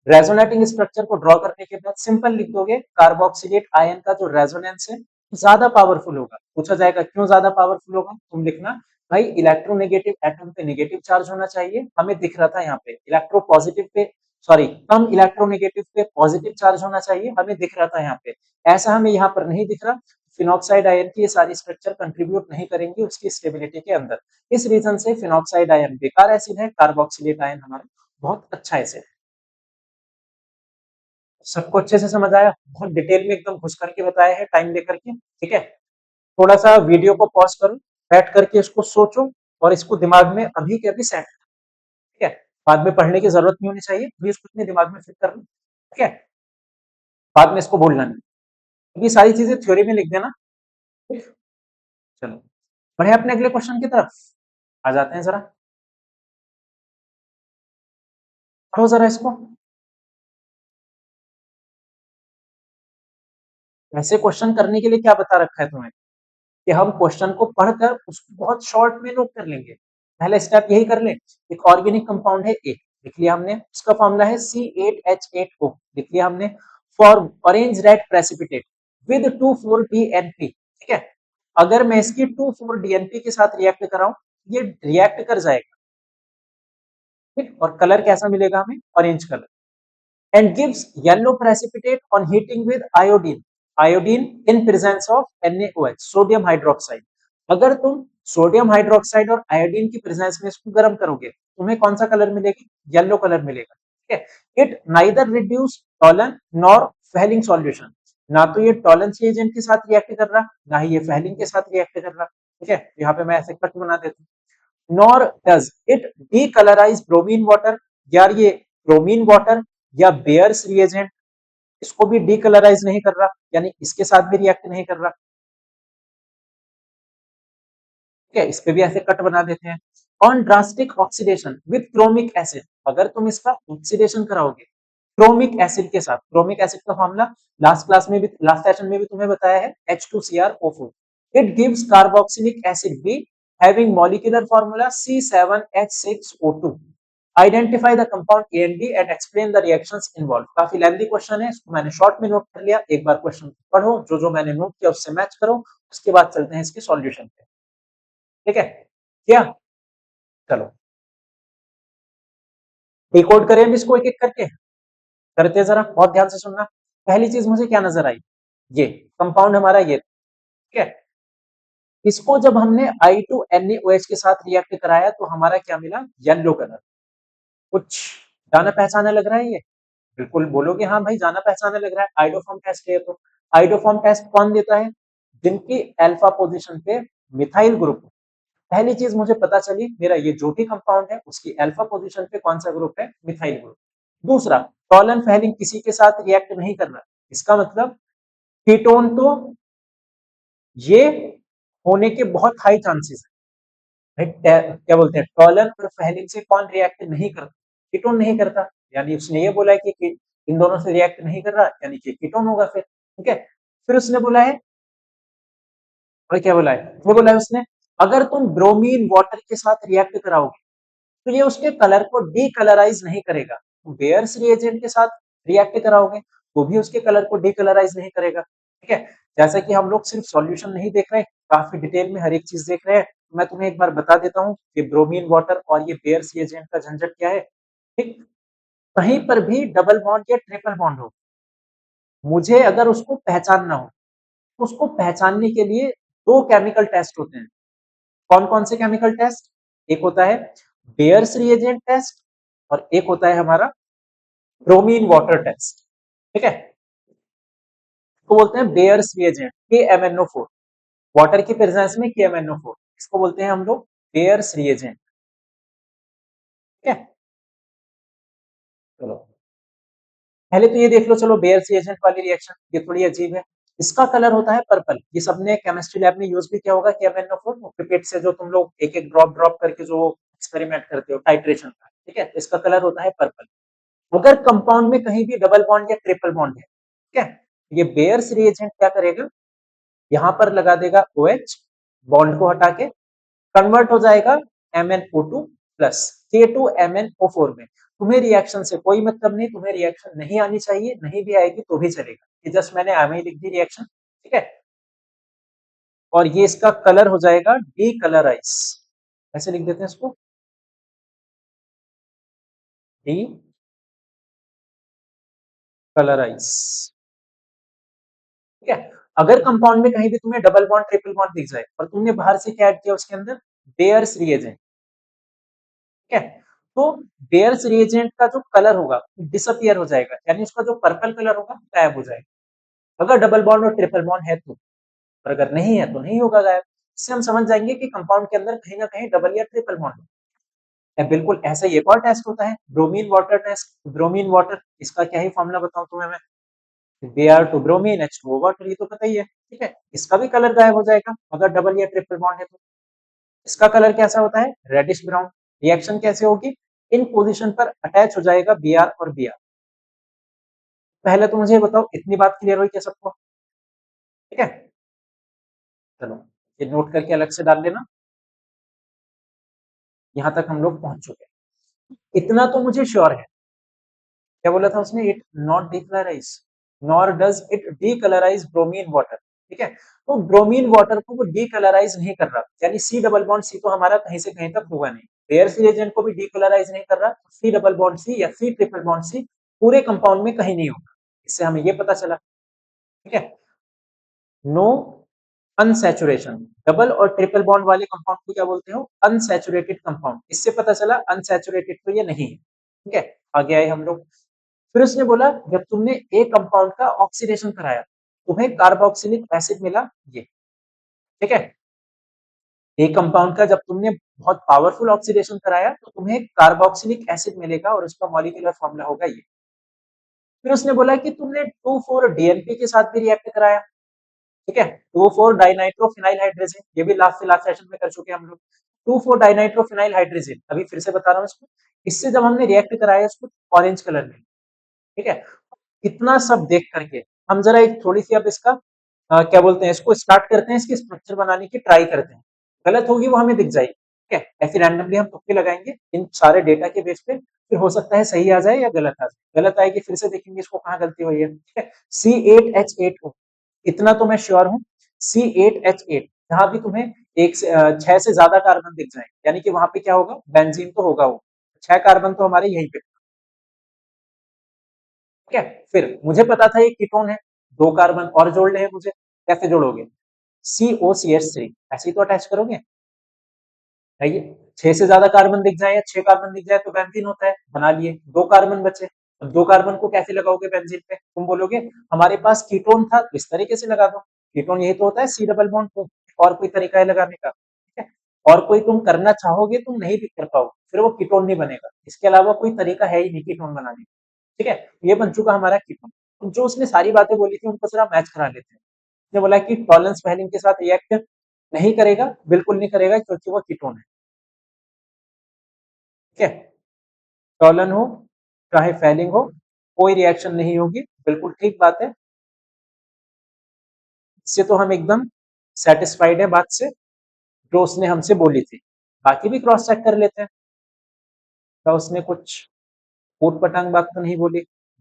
रेजोनेटिंग स्ट्रक्चर को ड्रॉ करने के बाद सिंपल लिख दोगे, कार्बोक्सिलेट आयन का जो रेजोनेंस है ज्यादा पावरफुल होगा। पूछा जाएगा क्यों ज्यादा पावरफुल होगा, तुम लिखना भाई इलेक्ट्रोनेगेटिव एटम पे नेगेटिव चार्ज होना चाहिए, हमें दिख रहा था यहाँ पे इलेक्ट्रो पॉजिटिव पे, सॉरी कम इलेक्ट्रोनेगेटिव पे पॉजिटिव चार्ज होना चाहिए, हमें दिख रहा था यहाँ पे, ऐसा हमें यहाँ पर नहीं दिख रहा। फिनॉक्साइड आयन की ये सारी स्ट्रक्चर कंट्रीब्यूट नहीं करेंगी उसकी स्टेबिलिटी के अंदर। इस रीजन से फिनॉक्साइड आयन बेकार एसिड है, कार्बोक्सिलेट आयन हमारा बहुत अच्छा एसिड है। सबको अच्छे से समझ आया, बहुत डिटेल में एकदम घुस करके बताया है टाइम लेकर के। ठीक है, थोड़ा सा वीडियो को पॉज करो, बैठ करके इसको सोचो और इसको दिमाग में अभी के अभी सेट। ठीक है, बाद में पढ़ने की जरूरत नहीं होनी चाहिए, अभी इसको अपने दिमाग में फिट कर लो। ठीक है, बाद में इसको भूलना नहीं, ये सारी चीजें थ्योरी में लिख देना। चलो बढ़े अपने अगले क्वेश्चन की तरफ आ जाते हैं, जरा पढ़ो जरा इसको। ऐसे क्वेश्चन करने के लिए क्या बता रखा है तुम्हें, कि हम क्वेश्चन को पढ़कर उसको बहुत शॉर्ट में नोट कर लेंगे। पहला स्टेप यही कर ले। एक ऑर्गेनिक कंपाउंड है ए, लिख लिया हमने, उसका फॉर्मूला है C8H8O, लिख लिया हमने। For orange red precipitate with 2,4-DNP। ठीक है, अगर मैं इसकी 2,4-DNP के साथ रिएक्ट कराऊं, ये रिएक्ट कर जाएगा। ठीक, और कलर कैसा मिलेगा हमें, orange colour. and gives yellow precipitate on heating with iodine, iodine in presence of NaOH, sodium hydroxide. अगर तुम सोडियम हाइड्रोक्साइड और आयोडीन की प्रेजेंस में इसको गर्म करोगे, तुम्हें कौन सा कलर मिलेगी, येलो कलर मिलेगा। ठीक है, it neither reduce Tollens nor Fehling solution, ना तो ये टॉलेंस रिएजेंट के साथ रिएक्ट कर रहा, ना ही ये फेलिंग के साथ रिएक्ट कर रहा। ठीक है, यहाँ पे मैं ऐसे कट बना देता हूँ। Nor does it decolourise bromine water, यार ये ब्रोमीन वाटर या बेयर्स रिएजेंट इसको भी डीकलराइज नहीं कर रहा, यानी इसके साथ भी रिएक्ट नहीं कर रहा। ठीक है, इस पे भी ऐसे कट बना देते हैं। On drastic oxidation with chromic acid, अगर तुम इसका ऑक्सीडेशन कराओगे क्रोमिक एसिड के साथ, क्रोमिक एसिड का फॉर्मूला लास्ट क्लास में भी, लास्ट सेशन में भी तुम्हें बताया है, H2CrO4। It gives carboxylic acid be having molecular formula C7H6O2। Identify the compound A and D and explain the reactions involve. काफी लेंथी क्वेश्चन है, इसको मैंने शॉर्ट में नोट कर लिया, एक बार क्वेश्चन पढ़ो, जो जो मैंने नोट किया उससे मैच करो, उसके बाद चलते हैं इसके सॉल्यूशन पे। ठीक है, क्या, चलो डिकोड करें इसको एक एक करके, करते जरा बहुत ध्यान से सुनना। पहली चीज मुझे क्या नजर आई, ये कंपाउंड हमारा ये। ठीक है, इसको जब हमने I2NaOH के साथ रिएक्ट कराया तो हमारा क्या मिला, येलो कलर। कुछ जाना पहचाना लग रहा है ये, बिल्कुल बोलोगे हाँ भाई जाना पहचाना लग रहा है, आइडोफॉर्म टेस्ट है। तो आइडोफॉर्म टेस्ट कौन देता है, जिनकी अल्फा पोजीशन पे मिथाइल ग्रुप। पहली चीज मुझे पता चली, मेरा ये जो भी कंपाउंड है उसकी अल्फा पोजीशन पे कौन सा ग्रुप है, मिथाइल ग्रुप। दूसरा, टॉलन फेलिंग किसी के साथ रिएक्ट नहीं कर रहा, इसका मतलब कीटोन तो ये होने के बहुत हाई चांसेस है। क्या बोलते हैं, टॉलन और फेलिंग से कौन रिएक्ट नहीं करता, कीटोन नहीं करता, यानी उसने ये बोला है कि इन दोनों से रिएक्ट नहीं कर रहा, यानी कि कीटोन होगा फिर। ठीक है, फिर उसने बोला है, और क्या बोला है, वो बोला है उसने, अगर तुम ब्रोमीन वाटर के साथ रिएक्ट कराओगे तो ये उसके कलर को डीकलराइज नहीं करेगा। बेयर्स रिएजेंट के साथ रिएक्ट कराओगे तो भी उसके कलर को डीकलराइज नहीं करेगा। ठीक है, जैसा कि हम लोग सिर्फ सॉल्यूशन नहीं देख रहे, काफी डिटेल में हर एक चीज देख रहे हैं, तो मैं तुम्हें एक बार बता देता हूँ कि ब्रोमीन वाटर और ये बेयर्स रिएजेंट का झंझट क्या है। ठीक, कहीं पर भी डबल बॉन्ड या ट्रिपल बॉन्ड हो, मुझे अगर उसको पहचानना हो तो उसको पहचानने के लिए दो केमिकल टेस्ट होते हैं। कौन कौन से केमिकल टेस्ट, एक होता है बेयर्स रिएजेंट टेस्ट और एक होता है हमारा ब्रोमीन वाटर टेस्ट। ठीक है, इसको बोलते हैं बेयर्स रिएजेंट, KMnO4, वाटर की प्रेजेंस में KMnO4, इसको बोलते हैं हम लोग बेयर्स रिएजेंट। ठीक है, चलो पहले तो ये देख लो, चलो बेयर्स रिएजेंट वाली रिएक्शन, ये थोड़ी अजीब है। इसका कलर होता है पर्पल, ये सबने केमिस्ट्री लैब में यूज भी किया होगा KMnO4 पिपेट से, जो तुम लोग एक एक ड्रॉप ड्रॉप करके जो एक्सपेरिमेंट करते हो टाइट्रेशन का, ठीक है, इसका कलर होता है पर्पल। अगर कंपाउंड में कहीं भी डबल बॉन्ड या ट्रिपल बॉन्ड है, ठीक है, ये बेयर्स रिएजेंट क्या करेगा, यहां पर लगा देगा OH, बॉन्ड को हटा के कन्वर्ट हो जाएगा MnO2 प्लस K2MnO4 में। तुम्हें रिएक्शन से कोई मतलब नहीं, तुम्हें रिएक्शन नहीं आनी चाहिए, नहीं भी आएगी तो भी चलेगा, ये जस्ट मैंने एम लिख दी रिएक्शन, ठीक है। और ये इसका कलर हो जाएगा डीकलराइज, ऐसे लिख देते हैं इसको, डी कलराइज, ठीक है। अगर कंपाउंड में कहीं भी तुम्हें डबल बॉन्ड ट्रिपल बॉन्ड दिख जाए और तुमने बाहर से क्या ऐड किया उसके अंदर, बेयर्स रिएजेंट, ठीक है, तो बेयर्स रिएजेंट का जो कलर होगा डिसअपियर हो जाएगा, यानी उसका जो पर्पल कलर होगा गायब हो जाएगा, अगर डबल बॉन्ड और ट्रिपल बॉन्ड है तो, और अगर नहीं है तो नहीं होगा गायब। इससे हम समझ जाएंगे कि कंपाउंड के अंदर कहीं ना कहीं डबल या ट्रिपल बॉन्ड है। बिल्कुल ऐसा ही एक और टेस्ट होता है, bromine water test. Bromine water, इसका क्या ही फॉर्मूला बताऊं तुम्हें मैं, Br2 ब्रोमीन H2O वाटर, ये तो पता ही है, ठीक है। इसका भी कलर गायब हो जाएगा अगर डबल या ट्रिपल बॉन्ड है तो। इसका कलर कैसा होता है, रेडिश ब्राउन। रिएक्शन कैसे होगी, इन पोजीशन पर अटैच हो जाएगा Br और Br। पहले तो मुझे बताओ इतनी बात क्लियर हुई क्या सबको, ठीक है। चलो ये नोट करके अलग से डाल लेना, यहां तक हम लोग पहुंच चुके हैं। इतना तो मुझे श्योर है, क्या बोला था उसने, it not decolourise nor does it decolourise bromine water, ठीक है। तो ब्रोमीन वाटर को वो डीकलराइज नहीं कर रहा, यानी सी डबल बॉन्ड सी तो हमारा कहीं से कहीं तक होगा नहीं, रेयर रिएजेंट को भी डीकलराइज नहीं कर रहा, सी डबल बॉन्ड सी या सी ट्रिपल बॉन्ड सी पूरे कंपाउंड में कहीं नहीं होगा। इससे हमें ये पता चला, ठीक है। नो अनसैचुरेशन, डबल और ट्रिपल बॉन्ड वाले कंपाउंड को क्या बोलते हो, अनसैचुरेटेड कंपाउंड। इससे पता चला अनसैचुरेटेड तो ये नहीं है, ठीक है। आगे आए हम लोग, फिर उसने बोला जब तुमने एक कंपाउंड का ऑक्सीडेशन कराया तुम्हें कार्बोक्सिलिक एसिड मिला, ये, ठीक है। एक कंपाउंड का जब तुमने बहुत पावरफुल ऑक्सीडेशन कराया तो तुम्हें कार्बोक्सिलिक एसिड मिलेगा और उसका मॉलिक्यूलर फॉर्मूला होगा ये। फिर उसने बोला कि तुमने 2,4 डीएनपी के साथ भी रिएक्ट कराया, ठीक है, 2,4 डाइनाइट्रोफिनाइल हाइड्रोजन, ये भी लास्ट से लास्ट सेशन में कर चुके हैं हम लोग। 2,4 डाइनाइट्रोफिनाइल हाइड्रोजन, अभी फिर से बता रहा हूँ इसको, इससे जब हमने रिएक्ट कराया इसको ऑरेंज कलर में, ठीक है। इतना सब देख करके हम जरा एक थोड़ी सी अब इसका क्या बोलते हैं, इसको स्टार्ट करते हैं, इसकी स्ट्रक्चर बनाने की ट्राई करते हैं। गलत होगी वो हमें दिख जाएगी, ठीक है, ऐसे रैंडमली हम तुक्के लगाएंगे इन सारे डेटा के बेस पे, फिर हो सकता है सही आ जाए या गलत आ जाए, गलत आएगी फिर से देखेंगे इसको कहाँ गलती हुई है, ठीक है। C8H8O, इतना तो मैं श्योर हूँ, C8H8 जहां भी तुम्हें एक से 6 से ज्यादा कार्बन दिख जाए, यानी कि वहां पे क्या होगा, बेंजीन तो होगा, वो 6 कार्बन तो हमारे यहीं पे, ठीक है। फिर मुझे पता था ये कीटोन है, 2 कार्बन और जोड़ने हैं मुझे, कैसे जोड़ोगे, COCH3 ऐसे ही तो अटैच करोगे, है ये। 6 से ज्यादा कार्बन दिख जाए या 6 कार्बन दिख जाए तो बेंजीन होता है, बना लिए, 2 कार्बन बचे। अब 2 कार्बन को कैसे लगाओगे बेंजीन पे, तुम बोलोगे हमारे पास कीटोन था तो इस तरीके से लगा दो, कीटोन यही तो होता है, सी डबल बॉन्ड को, और कोई तरीका है लगाने का, ठीक है। और कोई तुम करना चाहोगे तुम नहीं भी कर पाओगे, फिर वो कीटोन नहीं बनेगा, इसके अलावा कोई तरीका है ही नहीं कीटोन बनाने का, ठीक है। ये बन चुका हमारा कीटोन। तो जो उसने सारी बातें बोली थी उनको जरा मैच करा लेते हैं। उसने बोला कि टॉलरेंस फैलिन के साथ रिएक्ट नहीं करेगा, बिल्कुल नहीं करेगा क्योंकि वो कीटोन है, ठीक है। टॉलन हो चाहे फैलिंग हो, कोई रिएक्शन नहीं होगी, बिल्कुल ठीक बात है। इससे तो हम एकदम सेटिस्फाइड है बात से, जो उसने हमसे बोली थी। बाकी भी क्रॉस चेक कर लेते हैं, क्या उसने कुछ ऊट पटांग बात तो नहीं बोली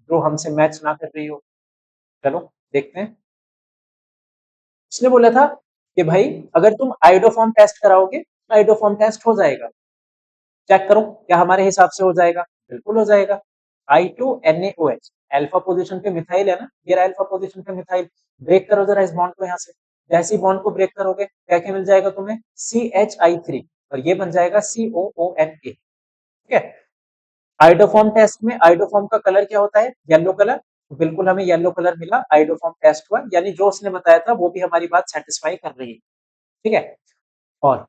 जो हमसे मैच ना कर रही हो। चलो देखते हैं। उसने बोला था कि भाई अगर तुम आइडोफॉर्म टेस्ट कराओगे तो आइडोफॉर्म टेस्ट हो जाएगा, चेक करो क्या हमारे हिसाब से हो जाएगा, बिल्कुल हो जाएगा। I2NaOH अल्फा पोजीशन पे मिथाइल है ना, ये अल्फा पोजीशन पे मिथाइल, ब्रेक करो जरा इस बॉन्ड को यहाँ से, जैसे ही बॉन्ड को ब्रेक करोगे क्या क्या मिल जाएगा तुम्हें, CHI3, और ये बन जाएगा COONA, ठीक है। आइडोफॉर्म टेस्ट में आइडोफॉर्म का कलर क्या होता है, येलो कलर, तो बिल्कुल हमें येलो कलर मिला, आइडोफॉर्म टेस्ट हुआ, यानी जो उसने बताया था वो भी हमारी बात सेटिस्फाई कर रही है, ठीक है। और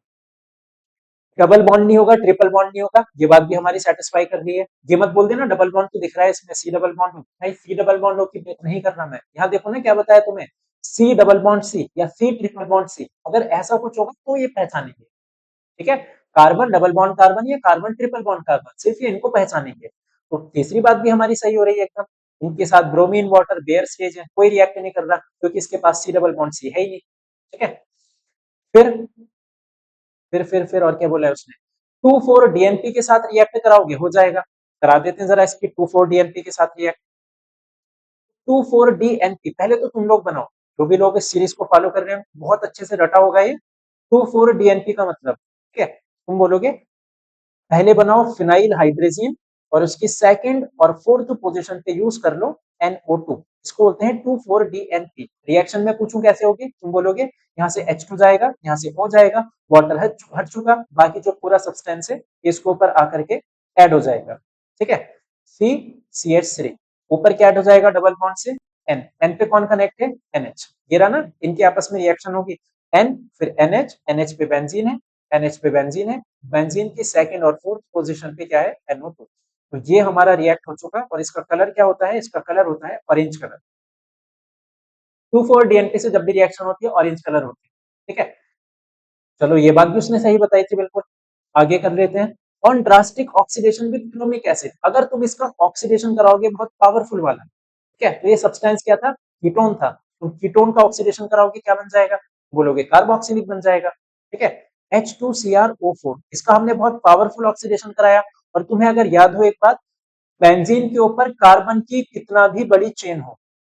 डबल बॉन्ड नहीं होगा, ट्रिपल बॉन्ड नहीं होगा, ये बात भी हमारी सेटिस्फाई कर रही है। ये मत बोल देना डबल बॉन्ड तो दिख रहा है इसमें सी डबल बॉन्ड हो, भाई सी डबल बॉन्ड हो की बात नहीं करना मैं, यहाँ देखो ना क्या बताया तुम्हें, सी डबल बॉन्ड सी या सी ट्रिपल बॉन्ड सी, अगर ऐसा कुछ होगा तो ये पहचानेंगे, ठीक है। कार्बन डबल बॉन्ड कार्बन या कार्बन ट्रिपल बॉन्ड कार्बन, सिर्फ ये इनको पहचानेंगे। तो तीसरी बात भी हमारी सही हो रही है एकदम, इनके साथ ब्रोमीन वाटर बेयर स्टेज है, कोई रिएक्ट नहीं कर रहा क्योंकि इसके पास सी डबल बॉन्ड सी है ही नहीं, ठीक है। फिर फिर और क्या बोला है उसने, 2,4 डीएनपी के साथ रिएक्ट कराओगे, हो जाएगा, करा देते हैं जरा इसकी 2,4 डीएनपी के साथ रिएक्ट। 2,4 डीएनपी पहले तो तुम लोग बनाओ, जो भी लोग इस सीरीज को फॉलो कर रहे हैं बहुत अच्छे से रटा होगा ये। 2,4 डीएनपी का मतलब, ठीक है, तुम बोलोगे पहले बनाओ फिनाइल हाइड्रोजन और उसकी सेकंड और फोर्थ पोजीशन पे यूज कर लो NO2, इसको बोलते हैं 2,4 डीएनपी। रिएक्शन में पूछूं कैसे होगी, तुम बोलोगे यहाँ से H2 जाएगा, यहाँ से O जाएगा, वाटर हट चुका, बाकी जो पूरा सब्सटेंस है इसके ऊपर आकर के ऐड हो जाएगा, ठीक है। CCH3 ऊपर क्या ऐड हो जाएगा डबल बॉन्ड से, N पे कौन कनेक्ट है, NH, ये रहा ना, इनकी आपस में रिएक्शन होगी, N फिर NH पे बेंजीन है, NH पे बेंजीन है, बेंजीन की सेकंड और फोर्थ पोजीशन पे क्या है, NO2। तो ये हमारा रिएक्ट हो चुका और इसका कलर क्या होता है, इसका कलर होता है ऑरेंज कलर। 2,4 डीएनपी से जब भी रिएक्शन होती है ऑरेंज कलर होती है, ठीक है। चलो ये बात भी उसने सही बताई थी बिल्कुल, आगे कर लेते हैं। On drastic oxidation with chromic acid, अगर तुम इसका ऑक्सीडेशन कराओगे बहुत पावरफुल वाला, ठीक है, तो ये सब्सटेंस क्या था, कीटोन था, तुम कीटोन का ऑक्सीडेशन कराओगे क्या बन जाएगा, बोलोगे कार्बोक्सिलिक बन जाएगा, ठीक है। H2CrO4 इसका हमने बहुत पावरफुल ऑक्सीडेशन कराया, और तुम्हें अगर याद हो एक बात, बेंजीन के ऊपर कार्बन की कितना भी बड़ी चेन हो,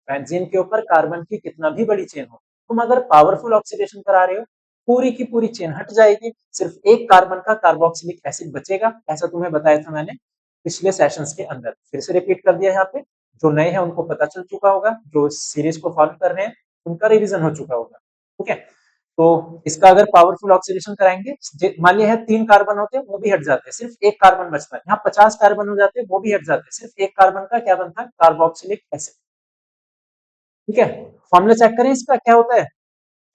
बेंजीन के ऊपर कार्बन की कितना भी बड़ी चेन हो, तुम अगर पावरफुल ऑक्सीडेशन करा रहे हो पूरी की पूरी चेन हट जाएगी, सिर्फ एक कार्बन का कार्बोक्सिलिक एसिड बचेगा, ऐसा तुम्हें बताया था मैंने पिछले सेशंस के अंदर, फिर से रिपीट कर दिया यहाँ पे, जो नए हैं उनको पता चल चुका होगा, जो सीरीज को फॉलो कर रहे हैं उनका रिवीजन हो चुका होगा, ठीक है। तो इसका अगर पावरफुल ऑक्सीडेशन कराएंगे, मान लिया है 3 कार्बन होते हैं वो भी हट जाते हैं, सिर्फ एक कार्बन बचता है, यहाँ 50 कार्बन हो जाते हैं वो भी हट जाते हैं, सिर्फ एक कार्बन का क्या बनता है, कार्बोक्सिलिक एसिड, ठीक है। फॉर्मूला चेक करें इसका क्या होता है,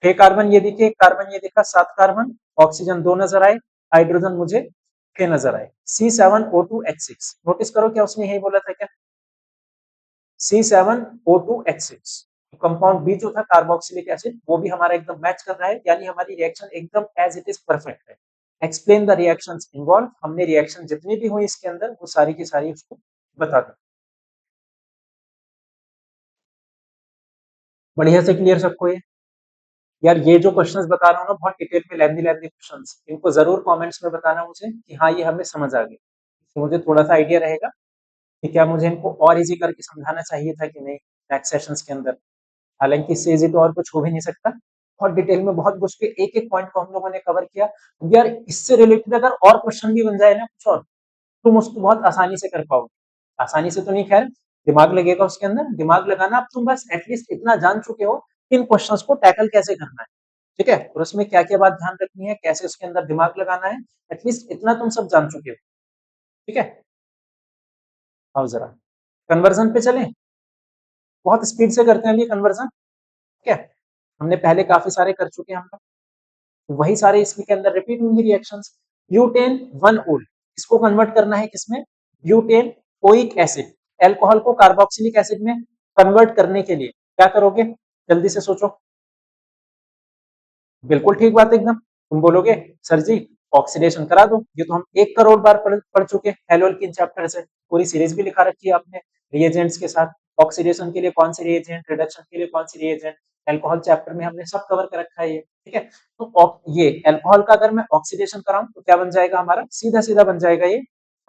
6 कार्बन ये दिखे, एक कार्बन ये दिखा, 7 कार्बन, ऑक्सीजन 2 नजर आए, हाइड्रोजन मुझे 6 नजर आए, C7O2H6, नोटिस करो क्या उसने यही बोला था क्या, C7O2H6, कंपाउंड बी जो था कार्बोक्सिलिक एसिड वो भी हमारा एकदम मैच कर रहा है, यानी हमारी रिएक्शन एकदम एज इट इज परफेक्ट है। एक्सप्लेन द रिएक्शंस इन्वॉल्व, हमने रिएक्शन जितनी भी हुई इसके अंदर वो सारी की सारी उसको बता दी, बढ़िया से क्लियर सबको ये। यार ये जो क्वेश्चंस बता रहा हूँ ना बहुत डिटेल में, लेंदी लेंदी क्वेश्चंस, इनको जरूर कमेंट्स में बताना मुझे कि हाँ ये हमें समझ आ गई, तो मुझे थोड़ा सा आइडिया रहेगा कि क्या मुझे इनको और इजी करके समझाना चाहिए था कि नहीं नेक्स्ट सेशंस के अंदर, हालांकि इससे इजी तो और कुछ हो भी नहीं सकता, बहुत डिटेल में बहुत घुस के एक एक पॉइंट को हम लोगों ने कवर किया। यार इससे रिलेटेड अगर और क्वेश्चन भी बन जाए ना कुछ और, तुम उसको बहुत आसानी से कर पाओगे, आसानी से तो नहीं खैर, दिमाग लगेगा उसके अंदर, दिमाग लगाना, अब तुम बस एटलीस्ट इतना जान चुके हो कि इन क्वेश्चंस को टैकल कैसे करना है, ठीक है, और उसमें क्या क्या बात ध्यान रखनी है, कैसे उसके अंदर दिमाग लगाना है, एटलीस्ट इतना तुम सब जान चुके हो, ठीक है। आओ जरा कन्वर्जन पे चलें, बहुत स्पीड से करते हैं अभी कन्वर्जन, ठीक है, हमने पहले काफी सारे कर चुके हैं हम लोग, वही सारे इसके अंदर रिपीट होंगे रिएक्शंस। ब्यूटेन 1 ओल, इसको कन्वर्ट करना है किसमें, ब्यूटेन ओइक एसिड, एल्कोहल को कार्बोक्सिलिक एसिड में कन्वर्ट करने के लिए क्या करोगे, जल्दी से सोचो, बिल्कुल ठीक बात एकदम, तुम बोलोगे सर जी ऑक्सीडेशन करा दो, ये तो हम 1 करोड़ बार पढ़ चुके हैं एल्कोहल चैप्टर से, पूरी सीरीज भी लिखा रखी है आपने रिएजेंट्स के साथ, ऑक्सीडेशन के लिए कौन सी रिएजेंट, रिडक्शन के लिए कौन सी रिएजेंट, अल्कोहल चैप्टर में हमने सब कवर कर रखा है ये, ठीक है। तो ये अल्कोहल का अगर मैं ऑक्सीडेशन कराऊं तो क्या बन जाएगा हमारा, सीधा सीधा बन जाएगा ये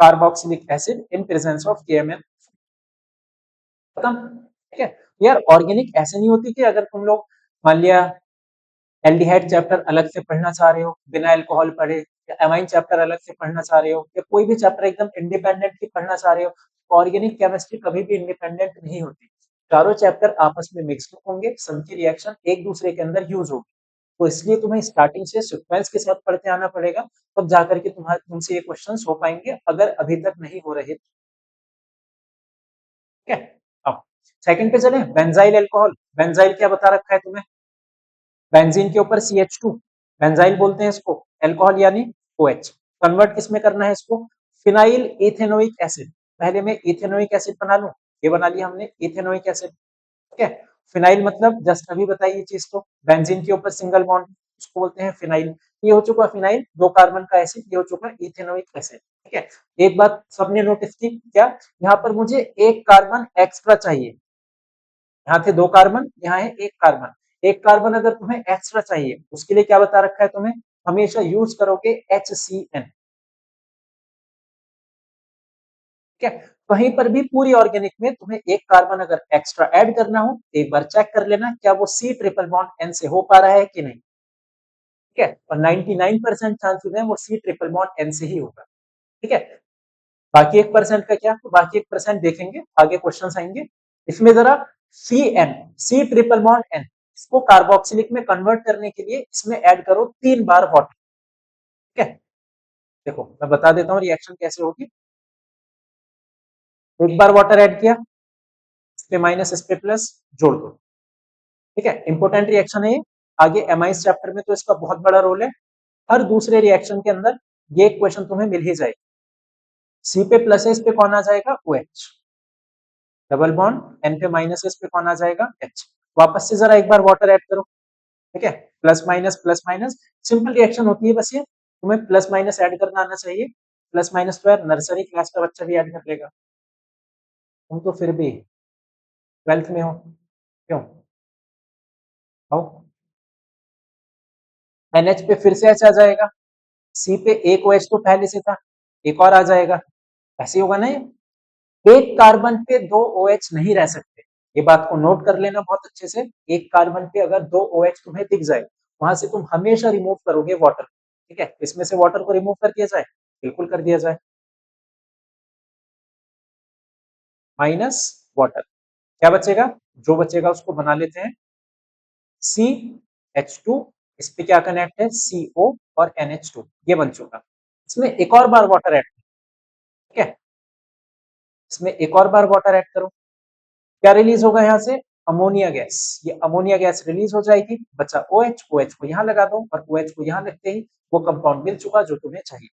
carboxylic acid in presence of KMF, खत्म, ठीक है। यार ऑर्गेनिक ऐसे नहीं होती कि अगर तुम लोग मान लिया एल्डिहाइड चैप्टर अलग से पढ़ना चाह रहे हो बिना अल्कोहल पढ़े, या एमाइन चैप्टर अलग से पढ़ना चाह रहे हो, या कोई भी चैप्टर एकदम इंडिपेंडेंटली पढ़ना चाह रहे हो, ऑर्गेनिक केमिस्ट्री कभी भी इंडिपेंडेंट नहीं होती, चारों चैप्टर आपस में मिक्स होंगे, सबकी रिएक्शन एक दूसरे के अंदर यूज होगी, तो इसलिए तुम्हें स्टार्टिंग से सीक्वेंस के साथ पढ़ते आना पड़ेगा, तब जाकर के तुमसे ये क्वेश्चन हो पाएंगे, अगर अभी तक नहीं हो रहे, ठीक है। अब सेकंड पे चले, बेंजाइल अल्कोहल, बेंजाइल क्या बता रखा है तुम्हें, बेंजीन के ऊपर CH2, बेंजाइल बोलते हैं इसको, अल्कोहल यानी OH, कन्वर्ट किसमें करना है इसको, फिनाइल इथेनोइक एसिड। पहले मैं इथेनोइक एसिड बना लूं, ये बना लिया हमने इथेनोइक एसिड, ठीक है। फिनाइल मतलब जस्ट अभी बताइए ये चीज, तो बेंजीन के ऊपर सिंगल बॉन्ड, उसको बोलते हैं फिनाइल। ये हो चुका फिनाइल, 2 कार्बन का एसिड, ये हो चुका इथेनोइक एसिड, ठीक है। एक बात सबने नोटिस की क्या, यहाँ पर मुझे 1 कार्बन एक्स्ट्रा चाहिए, यहाँ थे 2 कार्बन, यहाँ है 1 कार्बन। 1 कार्बन अगर तुम्हें एक्स्ट्रा चाहिए, उसके लिए क्या बता रखा है तुम्हें, हमेशा यूज करोगे HCN, ठीक है। कहीं पर भी पूरी ऑर्गेनिक में तुम्हें 1 कार्बन अगर एक्स्ट्रा ऐड करना हो, एक बार चेक कर लेना क्या वो C ट्रिपल बॉन्ड N से हो पा रहा है कि नहीं, ठीक है। और 99% चांसेस है वो C ट्रिपल बॉन्ड N से ही होगा, ठीक है। बाकी 1% का क्या, तो बाकी 1% देखेंगे आगे क्वेश्चन आएंगे। इसमें जरा CN, C triple bond N, इसको कार्बोक्सिलिक में कन्वर्ट करने के लिए इसमें ऐड करो 3 बार वाटर, ठीक है। देखो मैं बता देता हूँ रिएक्शन कैसे होगी। एक बार वाटर ऐड किया, इस पे माइनस इस पे प्लस, जोड़ दो, ठीक है। इंपॉर्टेंट रिएक्शन है ये, आगे एमाइस चैप्टर में तो इसका बहुत बड़ा रोल है। हर दूसरे रिएक्शन के अंदर ये क्वेश्चन तुम्हें मिल ही जाएगा। सी पे प्लस है, इस पे कौन आ जाएगा, OH, डबल बॉन्ड एन पे माइनस है, इस पे कौन आ जाएगा, H। वापस से जरा एक बार वाटर ऐड करो, ठीक है। प्लस माइनस, सिंपल रिएक्शन होती है बस ये, तुम्हें प्लस माइनस ऐड करना आना चाहिए। प्लस माइनस तो यार नर्सरी क्लास का बच्चा भी ऐड कर लेगा, तुम तो फिर भी 12th में हो, क्यों, आओ। NH पे फिर से H आ जाएगा, C पे एक OH तो पहले से था, एक और आ जाएगा, ऐसे होगा ना ये। एक कार्बन पे 2 OH नहीं रह सकते, ये बात को नोट कर लेना बहुत अच्छे से। एक कार्बन पे अगर 2 OH तुम्हें दिख जाए, वहां से तुम हमेशा रिमूव करोगे वाटर, ठीक है। इसमें से वाटर को रिमूव कर दिया जाए, बिल्कुल कर दिया जाए, माइनस वाटर, क्या बचेगा, जो बचेगा उसको बना लेते हैं CH2, इस पे क्या कनेक्ट है, CO और NH2, ये बन चुका। इसमें एक और बार वाटर ऐड, ठीक है, इसमें एक और बार वाटर ऐड करो, क्या रिलीज होगा यहाँ से, अमोनिया गैस। ये अमोनिया गैस रिलीज हो जाएगी, बचा OH, OH को यहाँ लगा दो, और OH को यहाँ लगते ही वो कंपाउंड मिल चुका जो तुम्हें चाहिए।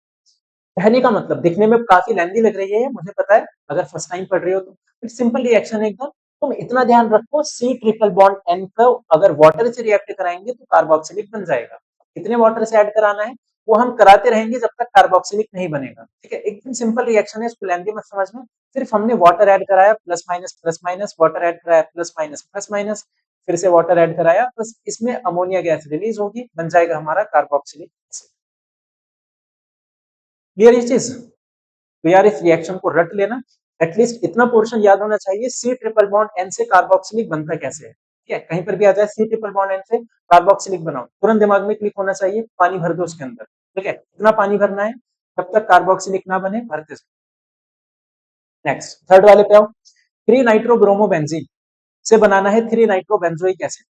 कहने का मतलब, दिखने में काफी लेंदी लग रही है मुझे पता है, अगर फर्स्ट टाइम पढ़ रहे हो तो सिंपल रिएक्शन है एकदम। तुम इतना ध्यान रखो, C ट्रिपल बॉन्ड N को अगर वाटर से रिएक्ट कराएंगे तो कार्बोक्सिलिक बन जाएगा। कितने वाटर से ऐड कराना है वो हम कराते रहेंगे जब तक कार्बोक्सिलिक नहीं बनेगा, ठीक है। एकदम सिंपल रिएक्शन है, इसको लेंदी मत समझना। सिर्फ हमने वाटर ऐड कराया, प्लस माइनस, वाटर ऐड कराया, प्लस माइनस, फिर से वाटर ऐड कराया, बस इसमें अमोनिया गैस रिलीज होगी, बन जाएगा हमारा कार्बोक्सिलिक एसिड। क्लियर ये चीज, तो यार इस रिएक्शन को रट लेना, एटलीस्ट इतना पोर्शन याद होना चाहिए, C ट्रिपल बॉन्ड N से कार्बोक्सिलिक बनता कैसे है, ठीक है। कहीं पर भी आ जाए C ट्रिपल बॉन्ड N से कार्बोक्सिलिक बनाओ, तुरंत दिमाग में क्लिक होना चाहिए, पानी भर दो उसके अंदर, ठीक है। कितना पानी भरना है, जब तक कार्बोक्सिलिक ना बने भरते। नेक्स्ट थर्ड वाले पे आओ, 3 नाइट्रोब्रोमोबेंजीन से बनाना है 3 नाइट्रोबेंजोइक एसिड।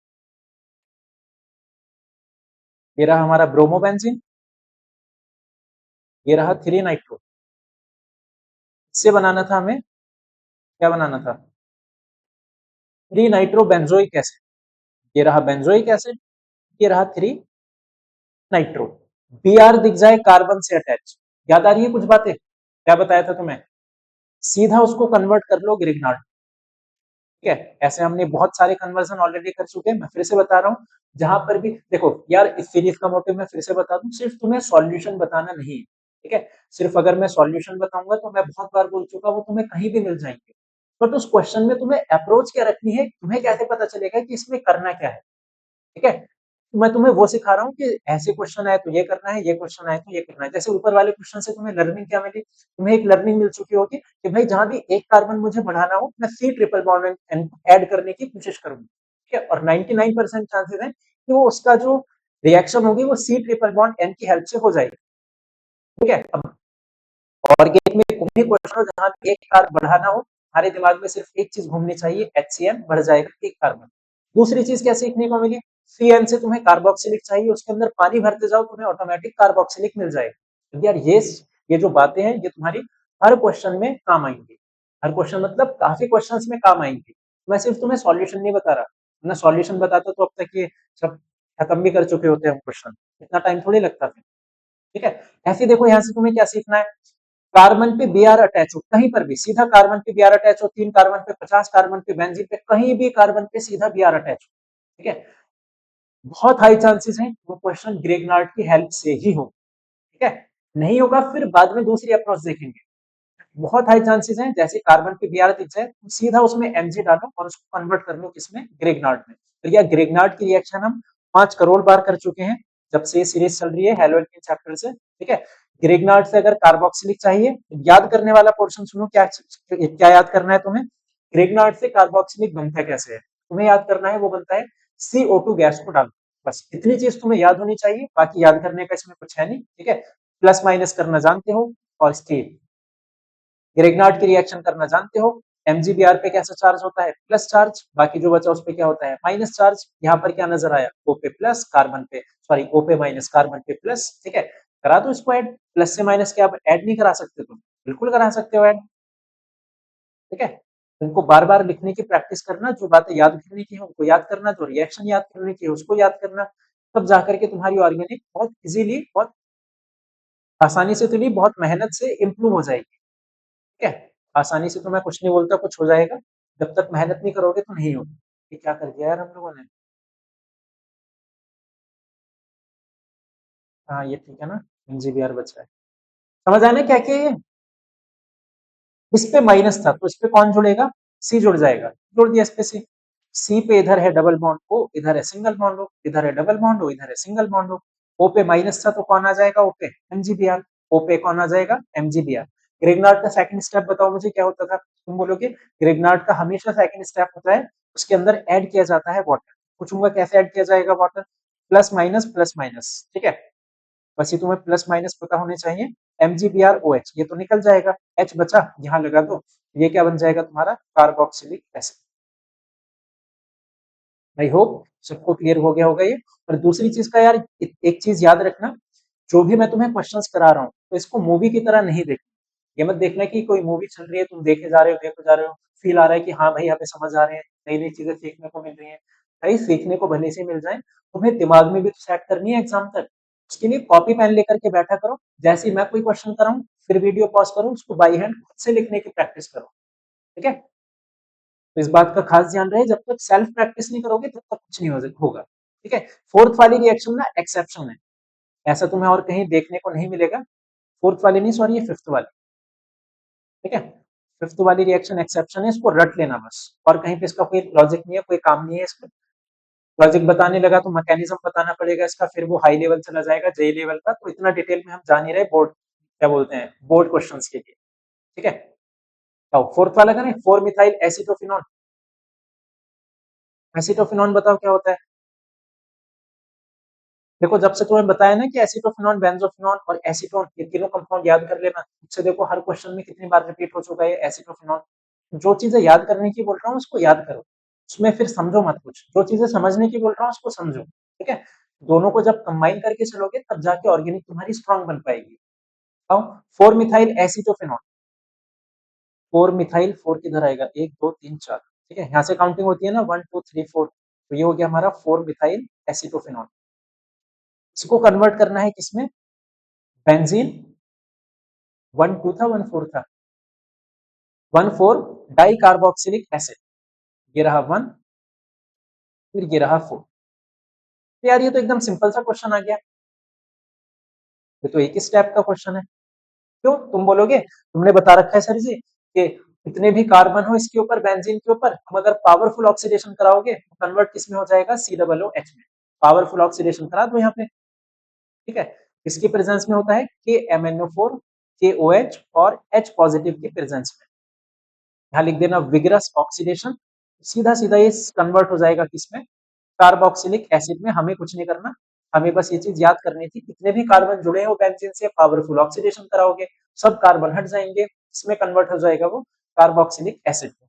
ये रहा हमारा ब्रोमोबेंजीन, ये रहा 3 नाइट्रो, इससे बनाना था हमें, क्या बनाना था, 3 नाइट्रोबेंजोइक एसिड। ये रहा बेंजोइक एसिड, ये रहा 3 नाइट्रो। Br दिख जाए कार्बन से अटैच, याद आ रही है कुछ बातें, क्या बताया था तुम्हें, सीधा उसको कन्वर्ट कर लो ग्रिग्नार्ड, ठीक है। ऐसे हमने बहुत सारे कन्वर्जन ऑलरेडी कर चुके हैं, मैं फिर से बता रहा हूँ। जहां पर भी देखो यार, इस सीरीज का मोटिव मैं फिर से बता दूं, सिर्फ तुम्हें सॉल्यूशन बताना नहीं है, ठीक है। सिर्फ अगर मैं सॉल्यूशन बताऊंगा तो मैं बहुत बार बोल चुका, वो तुम्हें कहीं भी मिल जाएंगे, बट उस क्वेश्चन में तुम्हें अप्रोच क्या रखनी है, तुम्हें कैसे पता चलेगा कि इसमें करना क्या है, ठीक है। तो मैं तुम्हें वो सिखा रहा हूँ कि ऐसे क्वेश्चन आए तो ये करना है, ये क्वेश्चन आए तो ये करना है। जैसे ऊपर वाले क्वेश्चन से तुम्हें लर्निंग क्या मिली, तुम्हें एक लर्निंग मिल चुकी होगी कि भाई जहां भी 1 कार्बन मुझे बढ़ाना हो, मैं C ट्रिपल बॉन्ड ऐड करने की कोशिश करूंगी, ठीक है। और 99% चांसेस है कि वो उसका जो रिएक्शन होगी वो C ट्रिपल बॉन्ड N की हेल्प से हो जाएगी, ठीक है। अब ऑर्गेनिक में कोई भी क्वेश्चन हो जहां एक कार्बन बढ़ाना हो, हमारे दिमाग में सिर्फ एक चीज घूमनी चाहिए, HCN बढ़ जाएगा 1 कार्बन। दूसरी चीज क्या सीखने को मिली, CN से तुम्हें कार्बोक्सिलिक चाहिए, उसके अंदर पानी भरते जाओ, तुम्हें ऑटोमेटिक कार्बोक्सिलिक मिल जाएगा। तो यार ये जो बातें हैं ये तुम्हारी हर क्वेश्चन में काम आएंगी, हर क्वेश्चन मतलब काफी क्वेश्चंस में काम आएंगी। मैं सिर्फ तुम्हें सॉल्यूशन नहीं बता रहा, मैं सॉल्यूशन बताता तो अब तक ये सब खत्म भी कर चुके होते हैं क्वेश्चन, इतना टाइम थोड़ी लगता था। ठीक है। ऐसे देखो यहाँ से तुम्हें क्या सीखना है, कार्बन पे Br अटैच हो कहीं पर भी, सीधा कार्बन पे Br अटैच हो, 3 कार्बन पे 50 कार्बन पे बेंजीन पे, कहीं भी कार्बन पे सीधा Br अटैच हो, ठीक है, बहुत हाई चांसेस हैं वो क्वेश्चन ग्रेगनार्ड की हेल्प से ही हो, ठीक है। नहीं होगा फिर बाद में दूसरी अप्रोच देखेंगे। बहुत हाई चांसेस हैं जैसे कार्बन पे Br दिख जाए तो सीधा उसमें Mg डालो और उसको कन्वर्ट कर लो किसमें, ग्रेगनार्ड में। तो यह ग्रेगनार्ड की रिएक्शन हम 5 करोड़ बार कर चुके हैं जब से ये सीरीज चल रही है हेलोल्केन चैप्टर से, ठीक है। ग्रेगनार्ड से अगर कार्बोक्सिलिक चाहिए, याद करने वाला पोर्शन सुनो, क्या क्या याद करना है तुम्हें, ग्रेगनार्ड से कार्बोक्सिलिक बनता कैसे है, तुम्हें याद करना है, वो बनता है CO2 गैस को डालो, बस इतनी चीज तुम्हें याद होनी चाहिए, बाकी याद करने का इसमें कुछ है नहीं, ठीक है। प्लस माइनस करना जानते हो, और स्टील ग्रेगनार्ड की रिएक्शन करना जानते हो, MgBr पे कैसा चार्ज होता है, प्लस चार्ज, बाकी जो बचा उस पे क्या होता है, माइनस चार्ज। यहाँ पर क्या नजर आया, O पे प्लस कार्बन पे, सॉरी O पे माइनस कार्बन पे प्लस, ठीक है। करा दो इसको ऐड, प्लस से माइनस क्या आप ऐड नहीं करा सकते, तुम बिल्कुल करा सकते हो ऐड, ठीक है। उनको बार बार लिखने की प्रैक्टिस करना, जो बातें याद करने की है उनको याद करना, जो रिएक्शन याद करने की है उसको याद करना, तब जाकर के तुम्हारी ऑर्गेनिक बहुत इजीली, बहुत आसानी से, तो नहीं बहुत मेहनत से इम्प्रूव हो जाएगी, ठीक है। आसानी से तो मैं कुछ नहीं बोलता, कुछ हो जाएगा, जब तक मेहनत नहीं करोगे तो नहीं होगा। ये क्या कर दिया यार हम लोगों ने, हाँ ये ठीक है ना, MgBr बच रहा है, समझ आया ना क्या क्या ये, इस पे माइनस था तो इस पे कौन जुड़ेगा, सी जुड़ जाएगा, जोड़ दिया इस पे सी, सी पे इधर है डबल बॉन्ड ओ, इधर है सिंगल बॉन्ड ओ, इधर है डबल बॉन्ड ओ, इधर है सिंगल बॉन्ड ओ, ओ पे माइनस था तो कौन आ जाएगा, ओ पे MgBr, ओ पे कौन आ जाएगा, MgBr। ग्रेगनार्ड का सेकंड स्टेप बताओ मुझे क्या होता था, तुम बोलोगे ग्रेगनार्ड का हमेशा सेकंड स्टेप होता है, उसके अंदर ऐड किया जाता है वाटर, पूछूंगा कैसे ऐड किया जाएगा वाटर, प्लस माइनस, ठीक है, बस ये तुम्हें प्लस माइनस पता होने चाहिए, MgBrOH ये तो निकल जाएगा, H बचा यहाँ लगा दो, ये क्या बन जाएगा तुम्हारा, कार्बोक्सिलिक एसिड। आई होप सबको क्लियर हो गया होगा ये। और दूसरी चीज का यार, एक चीज याद रखना, जो भी मैं तुम्हें क्वेश्चंस करा रहा हूँ तो इसको मूवी की तरह नहीं देखना, ये मत देखना कि कोई मूवी चल रही है तुम देखे जा रहे हो, देखे जा रहे हो, फील आ रहा है कि हाँ भाई हमें समझ आ रहे हैं, नई नई चीजें सीखने को मिल रही है, भाई सीखने को भले से मिल जाए, तुम्हें दिमाग में भी तो सेट करनी है एग्जाम तक, उसके लिए कॉपी पेन लेकर के बैठा करो, जैसे ही मैं कोई क्वेश्चन कराऊं फिर वीडियो पॉज करो, उसको बाई हैंड खुद से लिखने की प्रैक्टिस करो, ठीक है। तो इस बात का खास ध्यान रहे, जब तक सेल्फ प्रैक्टिस नहीं करोगे तब तक कुछ नहीं होगा, ठीक है। फोर्थ वाली रिएक्शन ना एक्सेप्शन है, ऐसा तुम्हें और कहीं देखने को नहीं मिलेगा, फोर्थ वाली नहीं, सॉरी ये फिफ्थ वाली, ठीक है। फिफ्थ वाली रिएक्शन एक्सेप्शन है, इसको रट लेना बस, और कहीं पे इसका कोई लॉजिक नहीं है, कोई काम नहीं है इसका, लॉजिक बताने लगा तो मैकेनिज्म बताना पड़ेगा इसका, फिर वो हाई लेवल चला जाएगा जे लेवल का, तो इतना डिटेल में हम जा नहीं रहे, बोर्ड क्या बोलते हैं, बोर्ड क्वेश्चंस के लिए, ठीक है। तो फोर्थ वाला करें, 4 मिथाइल एसिटोफिनॉन, एसिटोफिनॉन बताओ क्या होता है, देखो जब से तुम्हें बताया ना कि एसिटोफिनॉन, बेंजोफिनॉन और एसीटोन, ये तीनों कंपाउंड याद कर लेना, उससे देखो हर क्वेश्चन में कितनी बार रिपीट हो चुका है एसिटोफिनॉन। जो चीजें याद करने की बोल रहा हूँ उसको याद करो, उसमें फिर समझो मत कुछ, जो चीजें समझने की बोल रहा हूँ उसको समझो, ठीक है। दोनों को जब कंबाइन करके चलोगे तब जाके ऑर्गेनिक तुम्हारी स्ट्रांग बन पाएगी। 4 मिथाइल एसिटोफिनॉन, 4 मिथाइल, 4 किधर आएगा, 1 2 3 4, ठीक है, यहाँ से काउंटिंग होती है ना, 1 2 3 4, तो ये हो गया हमारा 4 मिथाइल एसिटोफिनॉन। इसको कन्वर्ट करना है किसमें, बेंजीन, 1 2 था 1 4 था, 1 4 डाई कार्बोक्सिलिक एसिड, ये रहा 1, फिर ये रहा 4। तो यार ये तो एकदम सिंपल सा क्वेश्चन आ गया, ये तो एक ही स्टेप का क्वेश्चन है। क्यों तुम बोलोगे, तुमने बता रखा है सर जी कि कितने भी कार्बन हो इसके ऊपर, बेंजीन के ऊपर, तुम अगर पावरफुल ऑक्सीडेशन कराओगे तो कन्वर्ट किस में हो जाएगा, COOH में, पावरफुल ऑक्सीडेशन करा दो यहाँ पे, ठीक है। इसकी प्रेजेंस में होता है KMnO4, KOH और H पॉजिटिव की प्रेजेंस में, यहाँ लिख देना विगरस ऑक्सीडेशन, सीधा सीधा ये कन्वर्ट हो जाएगा किसमें, कार्बोक्सिलिक एसिड में। हमें कुछ नहीं करना, हमें बस ये चीज याद करनी थी, कितने भी कार्बन जुड़े हो बेंजीन से, पावरफुल ऑक्सीडेशन कराओगे सब कार्बन हट जाएंगे, इसमें कन्वर्ट हो जाएगा वो कार्बोक्सिलिक एसिड में,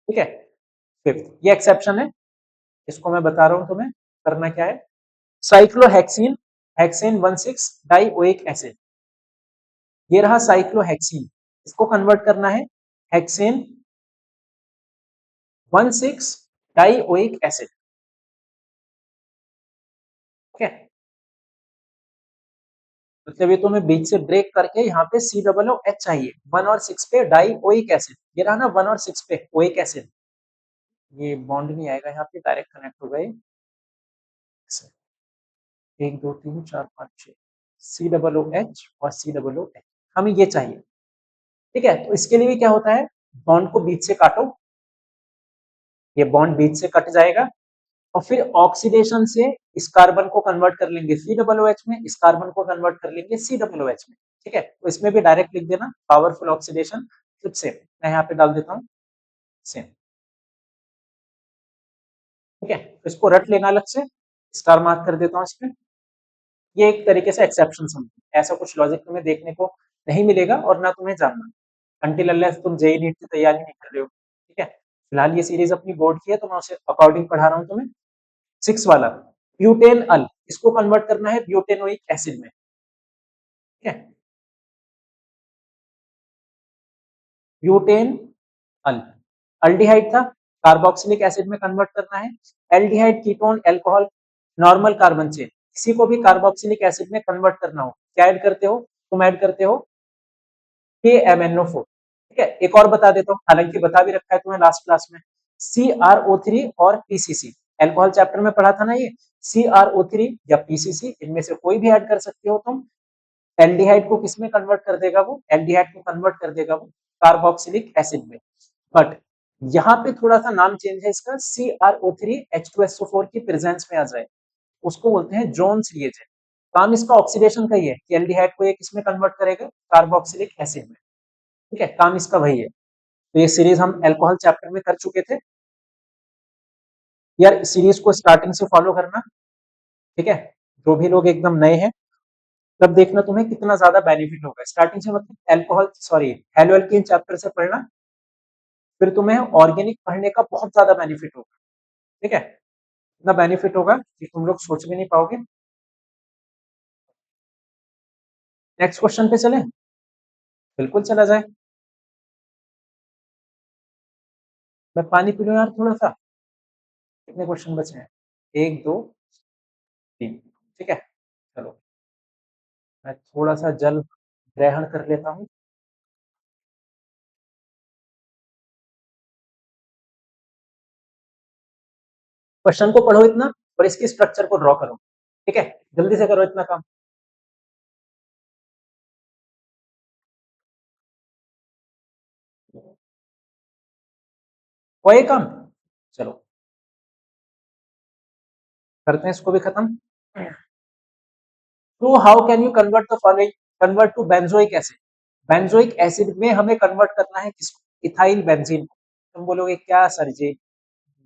ठीक है। फिफ्थ ये एक्सेप्शन है, इसको मैं बता रहा हूं तुम्हें करना क्या है, साइक्लोहेक्सीन, हेक्सेन 16 डाइओइक एसिड, ये रहा साइक्लोहेक्सीन, इसको कन्वर्ट करना है हेक्सेन 16 डाइओइक एसिड, ठीक है। मतलब ये तो मैं बीच से ब्रेक करके यहाँ पे COOH चाहिए 1 और 6 पे डाई ओइक एसिड, ये रहा ना 1 और 6 पे ओइक एसिड, ये बॉन्ड नहीं आएगा यहाँ पे, डायरेक्ट कनेक्ट होगा ये 1 2 3 4 5 6 COOH और COOH, हमें ये चाहिए। ठीक है, तो इसके लिए भी क्या होता है, बॉन्ड को बीच से काटो, ये बॉन्ड बीच से कट जाएगा और फिर ऑक्सीडेशन से इस कार्बन को कन्वर्ट कर लेंगे COOH में, इस कार्बन को कन्वर्ट कर लेंगे COOH में। ठीक है, तो इसमें भी डायरेक्ट लिख देना पावरफुल ऑक्सीडेशन, फिर सेम मैं यहाँ पे डाल देता हूँ सेम। ठीक है, तो इसको रट लेना अलग से, स्टार मार्क कर देता हूँ इस पे। ये एक तरीके से एक्सेप्शन समझो, ऐसा कुछ लॉजिक तुम्हें देखने को नहीं मिलेगा और ना तुम्हें जानना, अनटिल अनलेस तुम जेईई नीट की तैयारी नहीं कर रहे हो। ठीक है, फिलहाल ये सीरीज अपनी बोर्ड की है तो मैं उसे अकॉर्डिंग पढ़ा रहा हूँ तुम्हें। 6 वाला ब्यूटेन अल, इसको कन्वर्ट करना है ब्यूटेनोइक एसिड में। ठीक है, ब्यूटेन अल, अल्डिहाइड था, कार्बोक्सिलिक एसिड में कन्वर्ट करना है, aldehyde ketone alcohol normal carbon chain, इसी को भी कार्बोक्सिलिक एसिड में कन्वर्ट करना हो, क्या ऐड करते हो, तुम ऐड करते हो KMnO4। ठीक है, एक और बता देता हूँ, हालांकि बता भी रखा है तुम्हें लास्ट क्लास में, CrO3 और PCC, अल्कोहल चैप्टर में पढ़ा था ना ये, CrO3 या PCC इनमें से कोई भी ऐड कर सकते हो तुम। एल्डिहाइड को किस में कन्वर्ट कर देगा वो, एल्डिहाइड को कन्वर्ट कर देगा वो कार्बोक्सिलिक एसिड में। बट यहाँ पे थोड़ा सा नाम चेंज है इसका, CrO3H2SO4 की प्रेजेंस में आ जाए, उसको बोलते हैं जोन्स रिएजेंट। काम इसका ऑक्सीडेशन का ही है कि एल्डिहाइड को ये किसमें कन्वर्ट करेगा, कार्बोक्सिलिक एसिड में। ठीक है, काम इसका वही है। तो ये सीरीज हम अल्कोहल चैप्टर में कर चुके थे यार, सीरीज को स्टार्टिंग से फॉलो करना। ठीक है, जो भी लोग एकदम नए हैं तब देखना तुम्हें कितना ज्यादा बेनिफिट होगा, स्टार्टिंग से मतलब अल्कोहल सॉरी हेलोअल्कीन चैप्टर से पढ़ना, फिर तुम्हें ऑर्गेनिक पढ़ने का बहुत ज्यादा बेनिफिट होगा। ठीक है, इतना बेनिफिट होगा कि तुम लोग सोच भी नहीं पाओगे। नेक्स्ट क्वेश्चन पे चले, बिल्कुल चला जाए। मैं पानी पी लूं यार थोड़ा सा, कितने क्वेश्चन बचे हैं, 1 2 3। ठीक है, चलो मैं थोड़ा सा जल ग्रहण कर लेता हूँ। क्वेश्चन को पढ़ो इतना और इसकी स्ट्रक्चर को ड्रॉ करो। ठीक है, जल्दी से करो इतना काम। कोई काम, चलो करते हैं इसको भी खत्म। तो how can you convert the following, convert to benzoic acid, benzoic acid में हमें कन्वर्ट करना है किसको, इथाइल बेंजीन को। तुम बोलोगे क्या सर जी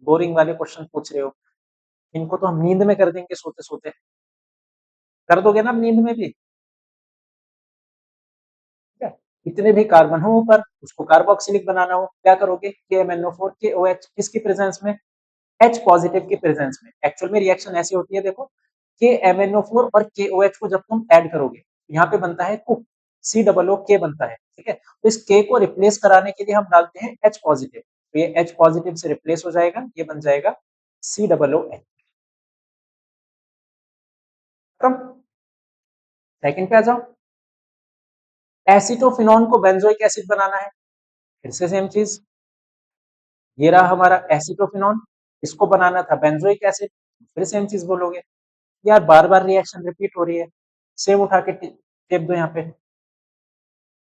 बोरिंग वाले क्वेश्चन पूछ रहे हो, इनको तो हम नींद में कर देंगे सोते सोते, कर दोगे ना अब नींद में भी। ठीक है, इतने भी कार्बन हो ऊपर उसको कार्बोक्सिलिक बनाना हो, क्या करोगे, KMnO4 KOH किसकी प्रेजेंस में, H पॉजिटिव की प्रेजेंस में। एक्चुअल में रिएक्शन ऐसी होती है देखो, KMnO4 और KOH को जब तुम ऐड करोगे यहाँ पे बनता है कुक, COOK बनता है। ठीक है, तो इस K को रिप्लेस कराने के लिए हम डालते हैं H पॉजिटिव, तो ये H पॉजिटिव से रिप्लेस हो जाएगा, ये बन जाएगा COOH। सेकंड पे आ जाओ, एसिटोफिनॉन को बेंजोइक एसिड बनाना है, फिर से सेम चीज, ये रहा हमारा एसिटोफिनॉन, इसको बनाना था बेंजोइक एसिड, फिर सेम चीज बोलोगे, यार बार बार रिएक्शन रिपीट हो रही है, सेम उठा के टेप दो यहाँ पे,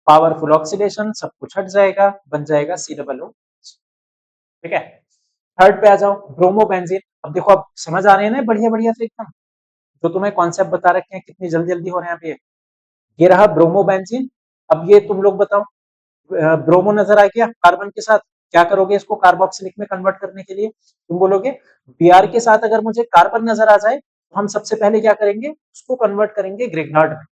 पावरफुल ऑक्सीडेशन, सब कुछ हट जाएगा, बन जाएगा COO। ठीक है, थर्ड पे आ जाओ, ब्रोमोबेंजीन। अब देखो अब समझ आ रहे हैं ना बढ़िया बढ़िया से एकदम, जो तुम्हें कॉन्सेप्ट बता रखे हैं कितनी जल्दी जल्दी हो रहे हैं यहाँ पे। ये रहा ब्रोमोबेंजीन। अब ये तुम लोग बताओ, ब्रोमो नजर आ गया कार्बन के साथ, क्या करोगे इसको कार्बोक्सिलिक में कन्वर्ट करने के लिए, तुम बोलोगे Br के साथ अगर मुझे कार्बन नजर आ जाए तो हम सबसे पहले क्या करेंगे, उसको कन्वर्ट करेंगे ग्रिग्नार्ड में।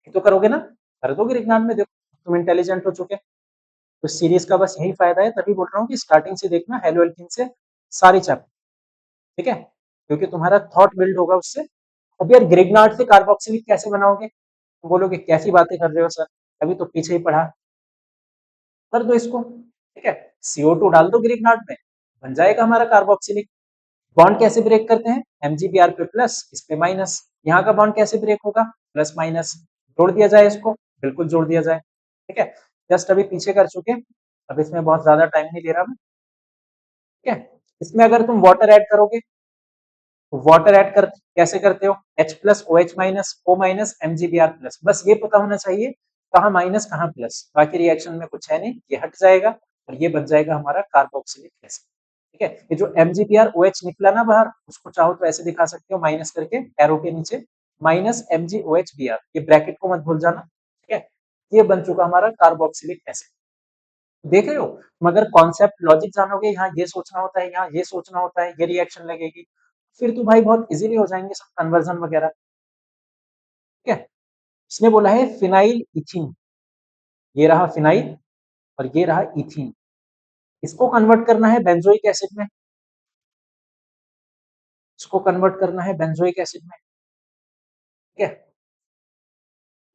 ये तो करोगे ना, कर दोगे ग्रिग्नार्ड में, देखो तुम इंटेलिजेंट हो चुके। तो सीरीज का बस यही फायदा है, तभी बोल रहा हूँ कि स्टार्टिंग से देखना हेलो एल्किन से सारी चैप्टर। ठीक है, क्योंकि तुम्हारा थॉट बिल्ड होगा उससे। अब यार ग्रिग्नार्ड से कार्बोक्सिलिक कैसे बनाओगे, तो बोलोगे कैसी बातें कर रहे हो सर, अभी तो पीछे ही पढ़ा, कर दो इसको। ठीक है, CO2 डाल दो ग्रिग्नार्ड में, बन जाएगा हमारा कार्बोक्सिलिक। बॉन्ड कैसे ब्रेक करते हैं, MgBr पे प्लस, इस पे माइनस, यहाँ का बॉन्ड कैसे ब्रेक होगा, प्लस माइनस, जोड़ दिया जाए इसको, बिल्कुल जोड़ दिया जाए। ठीक है, जस्ट अभी पीछे कर चुके, अब इसमें बहुत ज्यादा टाइम नहीं ले रहा मैं। ठीक है, इसमें अगर तुम वाटर ऐड करोगे, वाटर ऐड कर कैसे करते हो, H plus O H minus O minus MgBr plus, बस ये पता होना चाहिए कहाँ माइनस कहाँ प्लस, बाकी रिएक्शन में कुछ है नहीं, ये हट जाएगा और ये बन जाएगा हमारा कार्बोक्सिलिक एसिड। ठीक है, ये जो MgBr OH निकला ना बाहर, उसको चाहो तो ऐसे दिखा सकते हो माइनस करके एरो के नीचे, माइनस MgOH Br, ये ब्रैकेट को मत भूल जाना। ठीक है, ये बन चुका हमारा कार्बोक्सिलिक एसिड। देख रहे हो, मगर कॉन्सेप्ट लॉजिक जानोगे, यहाँ ये सोचना होता है, यहाँ ये सोचना होता है, ये रिएक्शन लगेगी, फिर तो भाई बहुत इजीली हो जाएंगे सब कन्वर्जन वगैरह। ठीक है, इसने बोला है फिनाइल इथीन, ये रहा फिनाइल और ये रहा इथीन, इसको कन्वर्ट करना है बेंजोइक एसिड में, इसको कन्वर्ट करना है बेंजोइक एसिड में। ठीक है,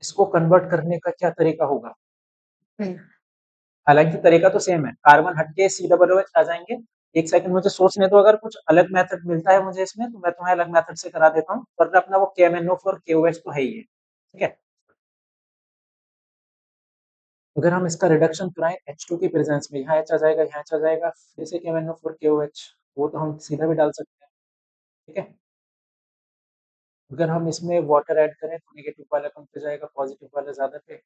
इसको कन्वर्ट करने का क्या तरीका होगा, हालांकि तरीका तो सेम है, कार्बन हटके COOH आ जाएंगे। एक सेकंड मुझे सोचने दो, अगर कुछ अलग मेथड मिलता है मुझे इसमें तो मैं तुम्हें अलग मेथड से करा देता हूँ, पर अपना वो KMnO4 KOH तो है ही है। ठीक है, अगर हम इसका रिडक्शन कराएं H2 की प्रेजेंस में, यहाँ H आ जाएगा, यहाँ H आ जाएगा, फिर से KMnO4 KOH, वो तो हम सीधा भी डाल सकते हैं। ठीक है, अगर हम इसमें वाटर ऐड करें तो नेगेटिव वाला कम पे जाएगा, पॉजिटिव वाला ज्यादा पे,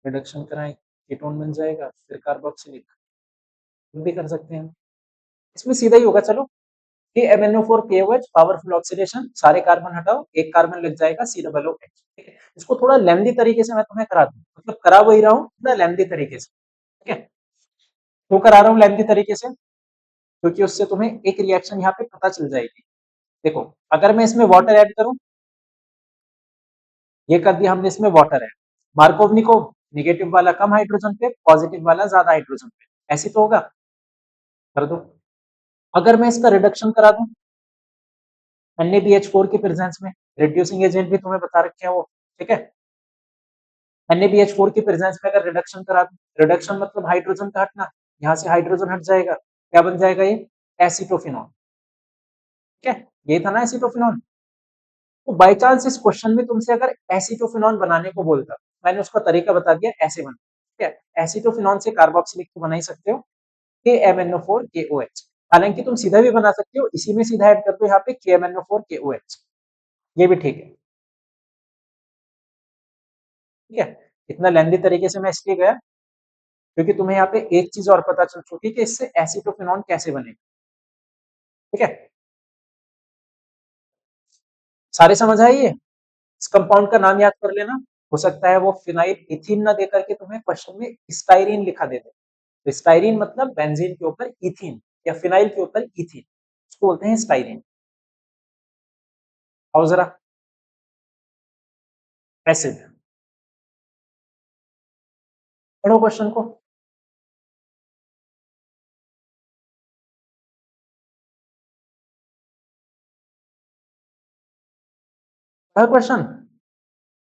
रिडक्शन कराएं कीटोन बन जाएगा, फिर कार्बोक्सिलिक भी कर सकते हैं। इसमें सीधा ही होगा, चलो KMnO4 KOH पावरफुल ऑक्सीडेशन, सारे कार्बन हटाओ, एक कार्बन लग जाएगा COOH। ठीक है, इसको थोड़ा लेंदी तरीके से मैं तुम्हें करा दूं, मतलब करा वही रहा हूँ, थोड़ा लेंदी तरीके से। ठीक है, तो करा रहा हूँ लेंदी तरीके से क्योंकि उससे तुम्हें एक रिएक्शन यहाँ पे पता चल जाएगी। देखो, अगर मैं इसमें वाटर ऐड करूं, ये कर दिया हमने इसमें वाटर ऐड, मार्कोवनिकोव निगेटिव वाला कम हाइड्रोजन पे, पॉजिटिव वाला ज्यादा हाइड्रोजन पे, ऐसे तो होगा, कर दो। अगर मैं इसका रिडक्शन करा दूं NaBH4 के प्रेजेंस में, रिड्यूसिंग एजेंट भी तुम्हें बता रखे हैं वो। ठीक है, NaBH4 की प्रेजेंस में अगर रिडक्शन करा दूं, रिडक्शन मतलब हाइड्रोजन का हटना, यहाँ से हाइड्रोजन हट जाएगा, क्या बन जाएगा ये, एसिटोफिनॉन। ठीक है, ये था ना एसिटोफिनॉन। तो बाई चांस इस क्वेश्चन में तुमसे अगर एसिटोफिनॉन बनाने को बोलता, मैंने उसका तरीका बता दिया, ऐसे बना। ठीक है, एसिटोफिनॉन से कार्बोक्सिलिक तो बना ही सकते हो, KMnO4 KOH, हालांकि तुम सीधा भी बना सकते हो, इसी में सीधा ऐड कर दो यहाँ पे KMnO4 KOH, ये भी ठीक है। ठीक है, इतना लेंदी तरीके से मैं इसलिए गया क्योंकि तुम्हें यहाँ पे एक चीज और पता चल चुकी है कि इससे एसिटोफिनॉन कैसे बनेगा। ठीक है, सारे समझ आई है, इस कंपाउंड का नाम याद कर लेना, हो सकता है वो फिनाइल इथीन ना देकर के तुम्हें क्वेश्चन में स्टाइरीन लिखा दे दे, तो स्टाइरीन मतलब बेंजीन के ऊपर इथीन या फिनाइल के ऊपर इथीन, उसको बोलते हैं स्टाइरीन। और जरा एसिड, पढ़ो क्वेश्चन को। पढ़ो क्वेश्चन,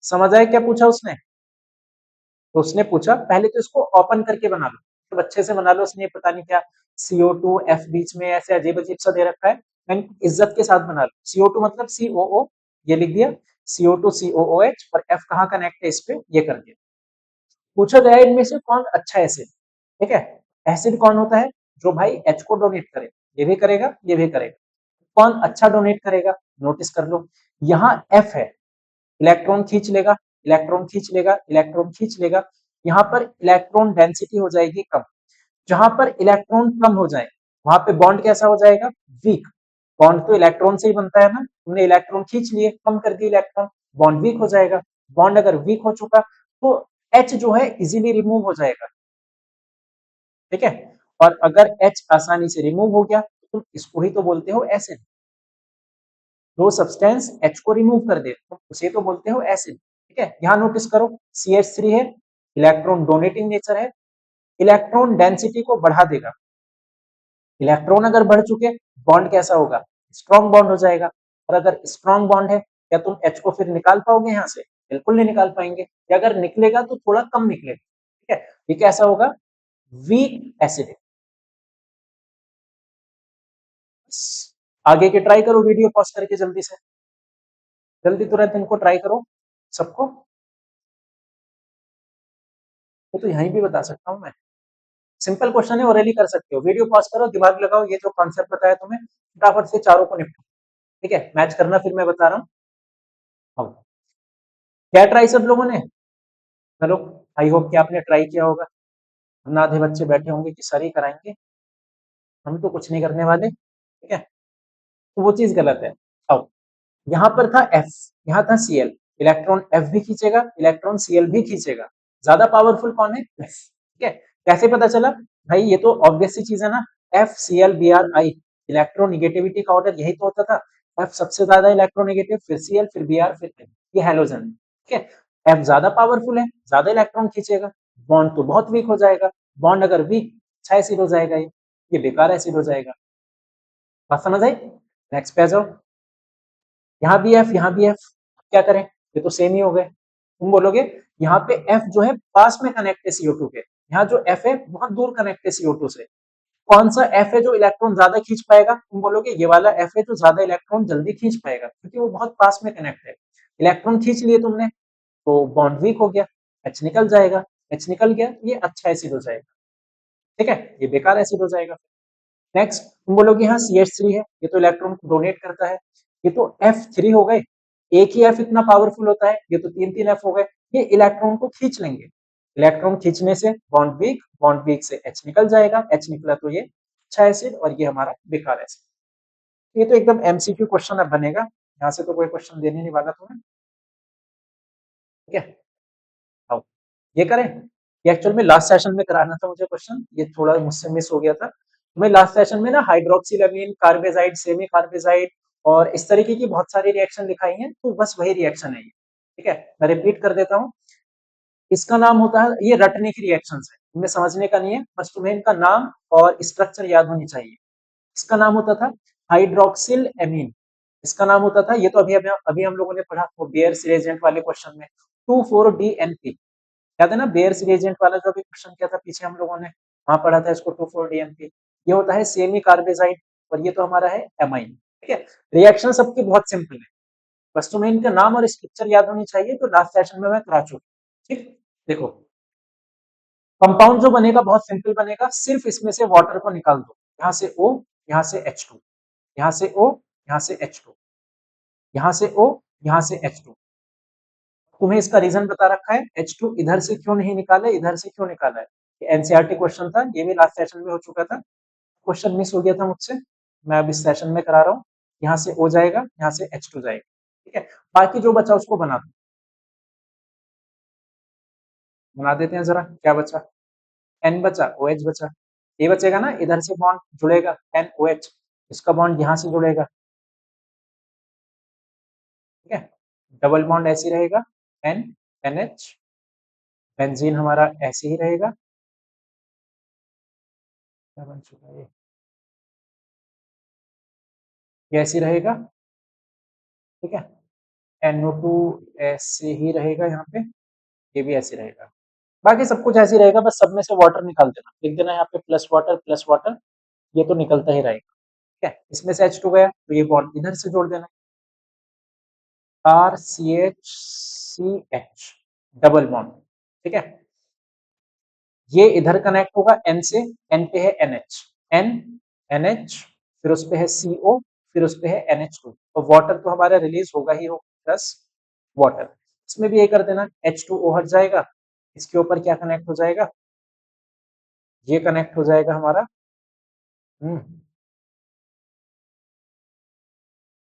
समझ आए क्या पूछा उसने, तो उसने पूछा पहले तो इसको ओपन करके बना लो, तो अच्छे से बना लो, उसने पता नहीं क्या CO2 F बीच में ऐसे अजीब अजीब सा दे रखा है, मैं इज्जत के साथ बना लो, CO2 मतलब COO, ये लिख दिया, CO2 COOH और F कहाँ कनेक्ट है इस पे, ये कर दिया। पूछा गया इनमें से कौन अच्छा एसिड। ठीक है, एसिड कौन होता है जो भाई H को डोनेट करे, ये भी करेगा ये भी करेगा, कौन अच्छा डोनेट करेगा, नोटिस कर लो, यहाँ F है, इलेक्ट्रॉन खींच लेगा, इलेक्ट्रॉन खींच लेगा, इलेक्ट्रॉन खींच लेगा, यहाँ पर इलेक्ट्रॉन डेंसिटी हो जाएगी कम, जहां पर इलेक्ट्रॉन कम हो जाए वहां पे बॉन्ड कैसा हो जाएगा, वीक, बॉन्ड तो इलेक्ट्रॉन से ही बनता है ना, तुमने इलेक्ट्रॉन खींच लिए, कम कर दिए इलेक्ट्रॉन, बॉन्ड वीक हो जाएगा, बॉन्ड अगर वीक हो चुका तो H जो है इजीली रिमूव हो जाएगा। ठीक है, और अगर H आसानी से रिमूव हो गया तो तुम इसको ही तो बोलते हो एसिड, जो सब्सटेंस H को रिमूव कर दे तो उसे तो बोलते हो एसिड। ठीक है, यहाँ नोटिस करो CH3 है, इलेक्ट्रॉन डोनेटिंग नेचर है, इलेक्ट्रॉन डेंसिटी को बढ़ा देगा, इलेक्ट्रॉन अगर बढ़ चुके बॉन्ड कैसा होगा, स्ट्रॉन्ग बॉन्ड हो जाएगा, और अगर स्ट्रॉन्ग बॉन्ड है क्या तुम H को फिर निकाल पाओगे यहाँ से, बिल्कुल नहीं निकाल पाएंगे, या अगर निकलेगा तो थोड़ा कम निकलेगा। ठीक है, ये कैसा होगा, वीक एसिड। आगे के ट्राई करो, वीडियो पॉज करके जल्दी से, जल्दी तुरंत इनको ट्राई करो। सबको? वो तो यहीं भी बता सकता हूँ मैं। सिंपल क्वेश्चन है, ओरली कर सकते हो। वीडियो पॉज करो, दिमाग लगाओ, ये जो कॉन्सेप्ट बताया तुम्हें फटाफट से चारों को निपटाओ। ठीक है, मैच करना फिर मैं बता रहा हूँ। आओ। क्या ट्राई सब लोगों ने? चलो, आई होप कि आपने ट्राई किया होगा। वरना आधे बच्चे बैठे होंगे कि सर ही कराएंगे, हम तो कुछ नहीं करने वाले। ठीक है, तो वो चीज गलत है। आओ, यहाँ पर था एफ, यहाँ था सीएल। इलेक्ट्रॉन एफ भी खींचेगा, इलेक्ट्रॉन सीएल भी खींचेगा। ज्यादा पावरफुल कौन है? एफ। ठीक है, कैसे पता चला? भाई ये तो ऑब्वियस सी चीज है ना, F C L B R I. Electronegativity का ऑर्डर यही तो होता था। एफ सबसे ज्यादा इलेक्ट्रोनेगेटिव, फिर सीएल, फिर बी आर, फिर एन। ये हैलोजन है। ठीक है, एफ ज्यादा पावरफुल है, ज्यादा इलेक्ट्रॉन खींचेगा, बॉन्ड तो बहुत वीक हो जाएगा। बॉन्ड अगर वीक, अच्छा एसिड हो जाएगा, ये बेकार एसिड हो जाएगा। बात समझ आई? नेक्स्ट पे आ जाओ। यहाँ भी एफ, यहाँ भी एफ, क्या करें? ये तो सेम ही हो गए। तुम बोलोगे यहाँ पे एफ जो है पास में कनेक्ट है CO2 के, यहाँ जो एफ है बहुत दूर कनेक्ट है CO2 से। कौन सा एफ है जो इलेक्ट्रॉन ज्यादा खींच पाएगा? तुम बोलोगे ये वाला एफ है जो ज्यादा इलेक्ट्रॉन जल्दी खींच पाएगा, क्योंकि वो बहुत पास में कनेक्ट है। इलेक्ट्रॉन खींच लिए तुमने, तो बॉन्ड वीक हो गया, एच निकल जाएगा। एच निकल गया, ये अच्छा एसिड हो जाएगा। ठीक है, ये बेकार एसिड हो जाएगा। नेक्स्ट, तुम बोलोगे यहाँ CH3 है, ये तो इलेक्ट्रॉन को डोनेट करता है। ये तो F3 हो गए। एक ही F इतना पावरफुल होता है, ये तो तीन तीन F हो गए। ये इलेक्ट्रॉन को खींच लेंगे। इलेक्ट्रॉन खींचने से बॉन्ड वीक से H निकल जाएगा। H निकला तो ये अच्छा एसिड, और ये हमारा बेकार एसिड। ये तो एकदम MCQ क्वेश्चन अब बनेगा, यहाँ से तो कोई क्वेश्चन देने नहीं वाला तुम्हें। ठीक है, आओ ये करें। ये एक्चुअल में लास्ट सेशन में कराना था मुझे क्वेश्चन, ये थोड़ा मुझसे मिस हो गया था। मैं लास्ट सेशन में ना हाइड्रोक्सिलामीन, कार्बेजाइड, सेमी कार्बेजाइड और इस तरीके की बहुत सारी रिएक्शन दिखाई हैं, तो बस वही रिएक्शन है ये। ठीक है, मैं रिपीट कर देता हूँ। इसका नाम होता है, ये रटने की रिएक्शंस है, इनमें समझने का नहीं है, बस तुम्हें इनका नाम और स्ट्रक्चर याद होनी चाहिए। इसका नाम होता था हाइड्रोक्सिल एमीन। इसका नाम होता था, ये तो अभी अभी अभी हम लोगों ने पढ़ा वो बेयर्स रिएजेंट वाले क्वेश्चन में, 2,4-DNP। याद है ना, बेयर्स रिएजेंट वाला जो भी क्वेश्चन किया था पीछे हम लोगों ने, वहां पढ़ा था इसको, 2,4-DNP। ये होता है सेमी कार्बेजाइड, और ये तो हमारा है एमाइन। ठीक है, रिएक्शन सबकी बहुत सिंपल है, बस तुम्हें इनका नाम और स्ट्रक्चर याद होनी चाहिए, तो लास्ट सेशन में मैं करा चुका। ठीक, देखो कंपाउंड जो बनेगा बहुत सिंपल बनेगा, सिर्फ इसमें से वाटर को निकाल दो। यहाँ से O, यहाँ से H2, यहाँ से O, यहाँ से H2, यहाँ से O, यहाँ से H2। तुम्हें इसका रीजन बता रखा है, H2 इधर से क्यों नहीं निकाले, इधर से क्यों निकाला है। ये एनसीईआरटी क्वेश्चन था, ये भी लास्ट सेशन में हो चुका था। क्वेश्चन मिस हो गया था मुझसे, मैं अब इस सेशन में करा रहा हूँ। यहाँ से O जाएगा, यहाँ से H2 जाएगा। ठीक है, बाकी जो बचा उसको बना दो। बना देते हैं जरा, क्या बचा? N बचा, OH बचा। ये बचेगा ना, इधर से बॉन्ड जुड़ेगा NOH, इसका बॉन्ड यहाँ से जुड़ेगा। ठीक है, डबल बॉन्ड ऐसे ही रहेगा, NH। बेंजीन हमारा ऐसे ही रहेगा। क्या बन चुका है ये ऐसे ही रहेगा। ठीक है, NO2 ऐसे ही रहेगा यहाँ पे, ये भी ऐसे रहेगा। बाकी सब कुछ ऐसे ही रहेगा, बस सब में से वाटर निकाल देना, लिख देना यहाँ पे प्लस वाटर, ये तो निकलता ही रहेगा। ठीक है, इसमें से H2 गया, तो ये बॉन्ड इधर से जोड़ देना, RCH, डबल बॉन्ड। ठीक है, ये इधर कनेक्ट होगा N से, N पे है NH, N, NH, फिर उस पे है CO, फिर उस पे है NH2, तो वाटर तो हमारा रिलीज होगा ही हो, प्लस वाटर। इसमें भी ये कर देना, H2O हट जाएगा, इसके ऊपर क्या कनेक्ट हो जाएगा, ये कनेक्ट हो जाएगा हमारा, हम्म,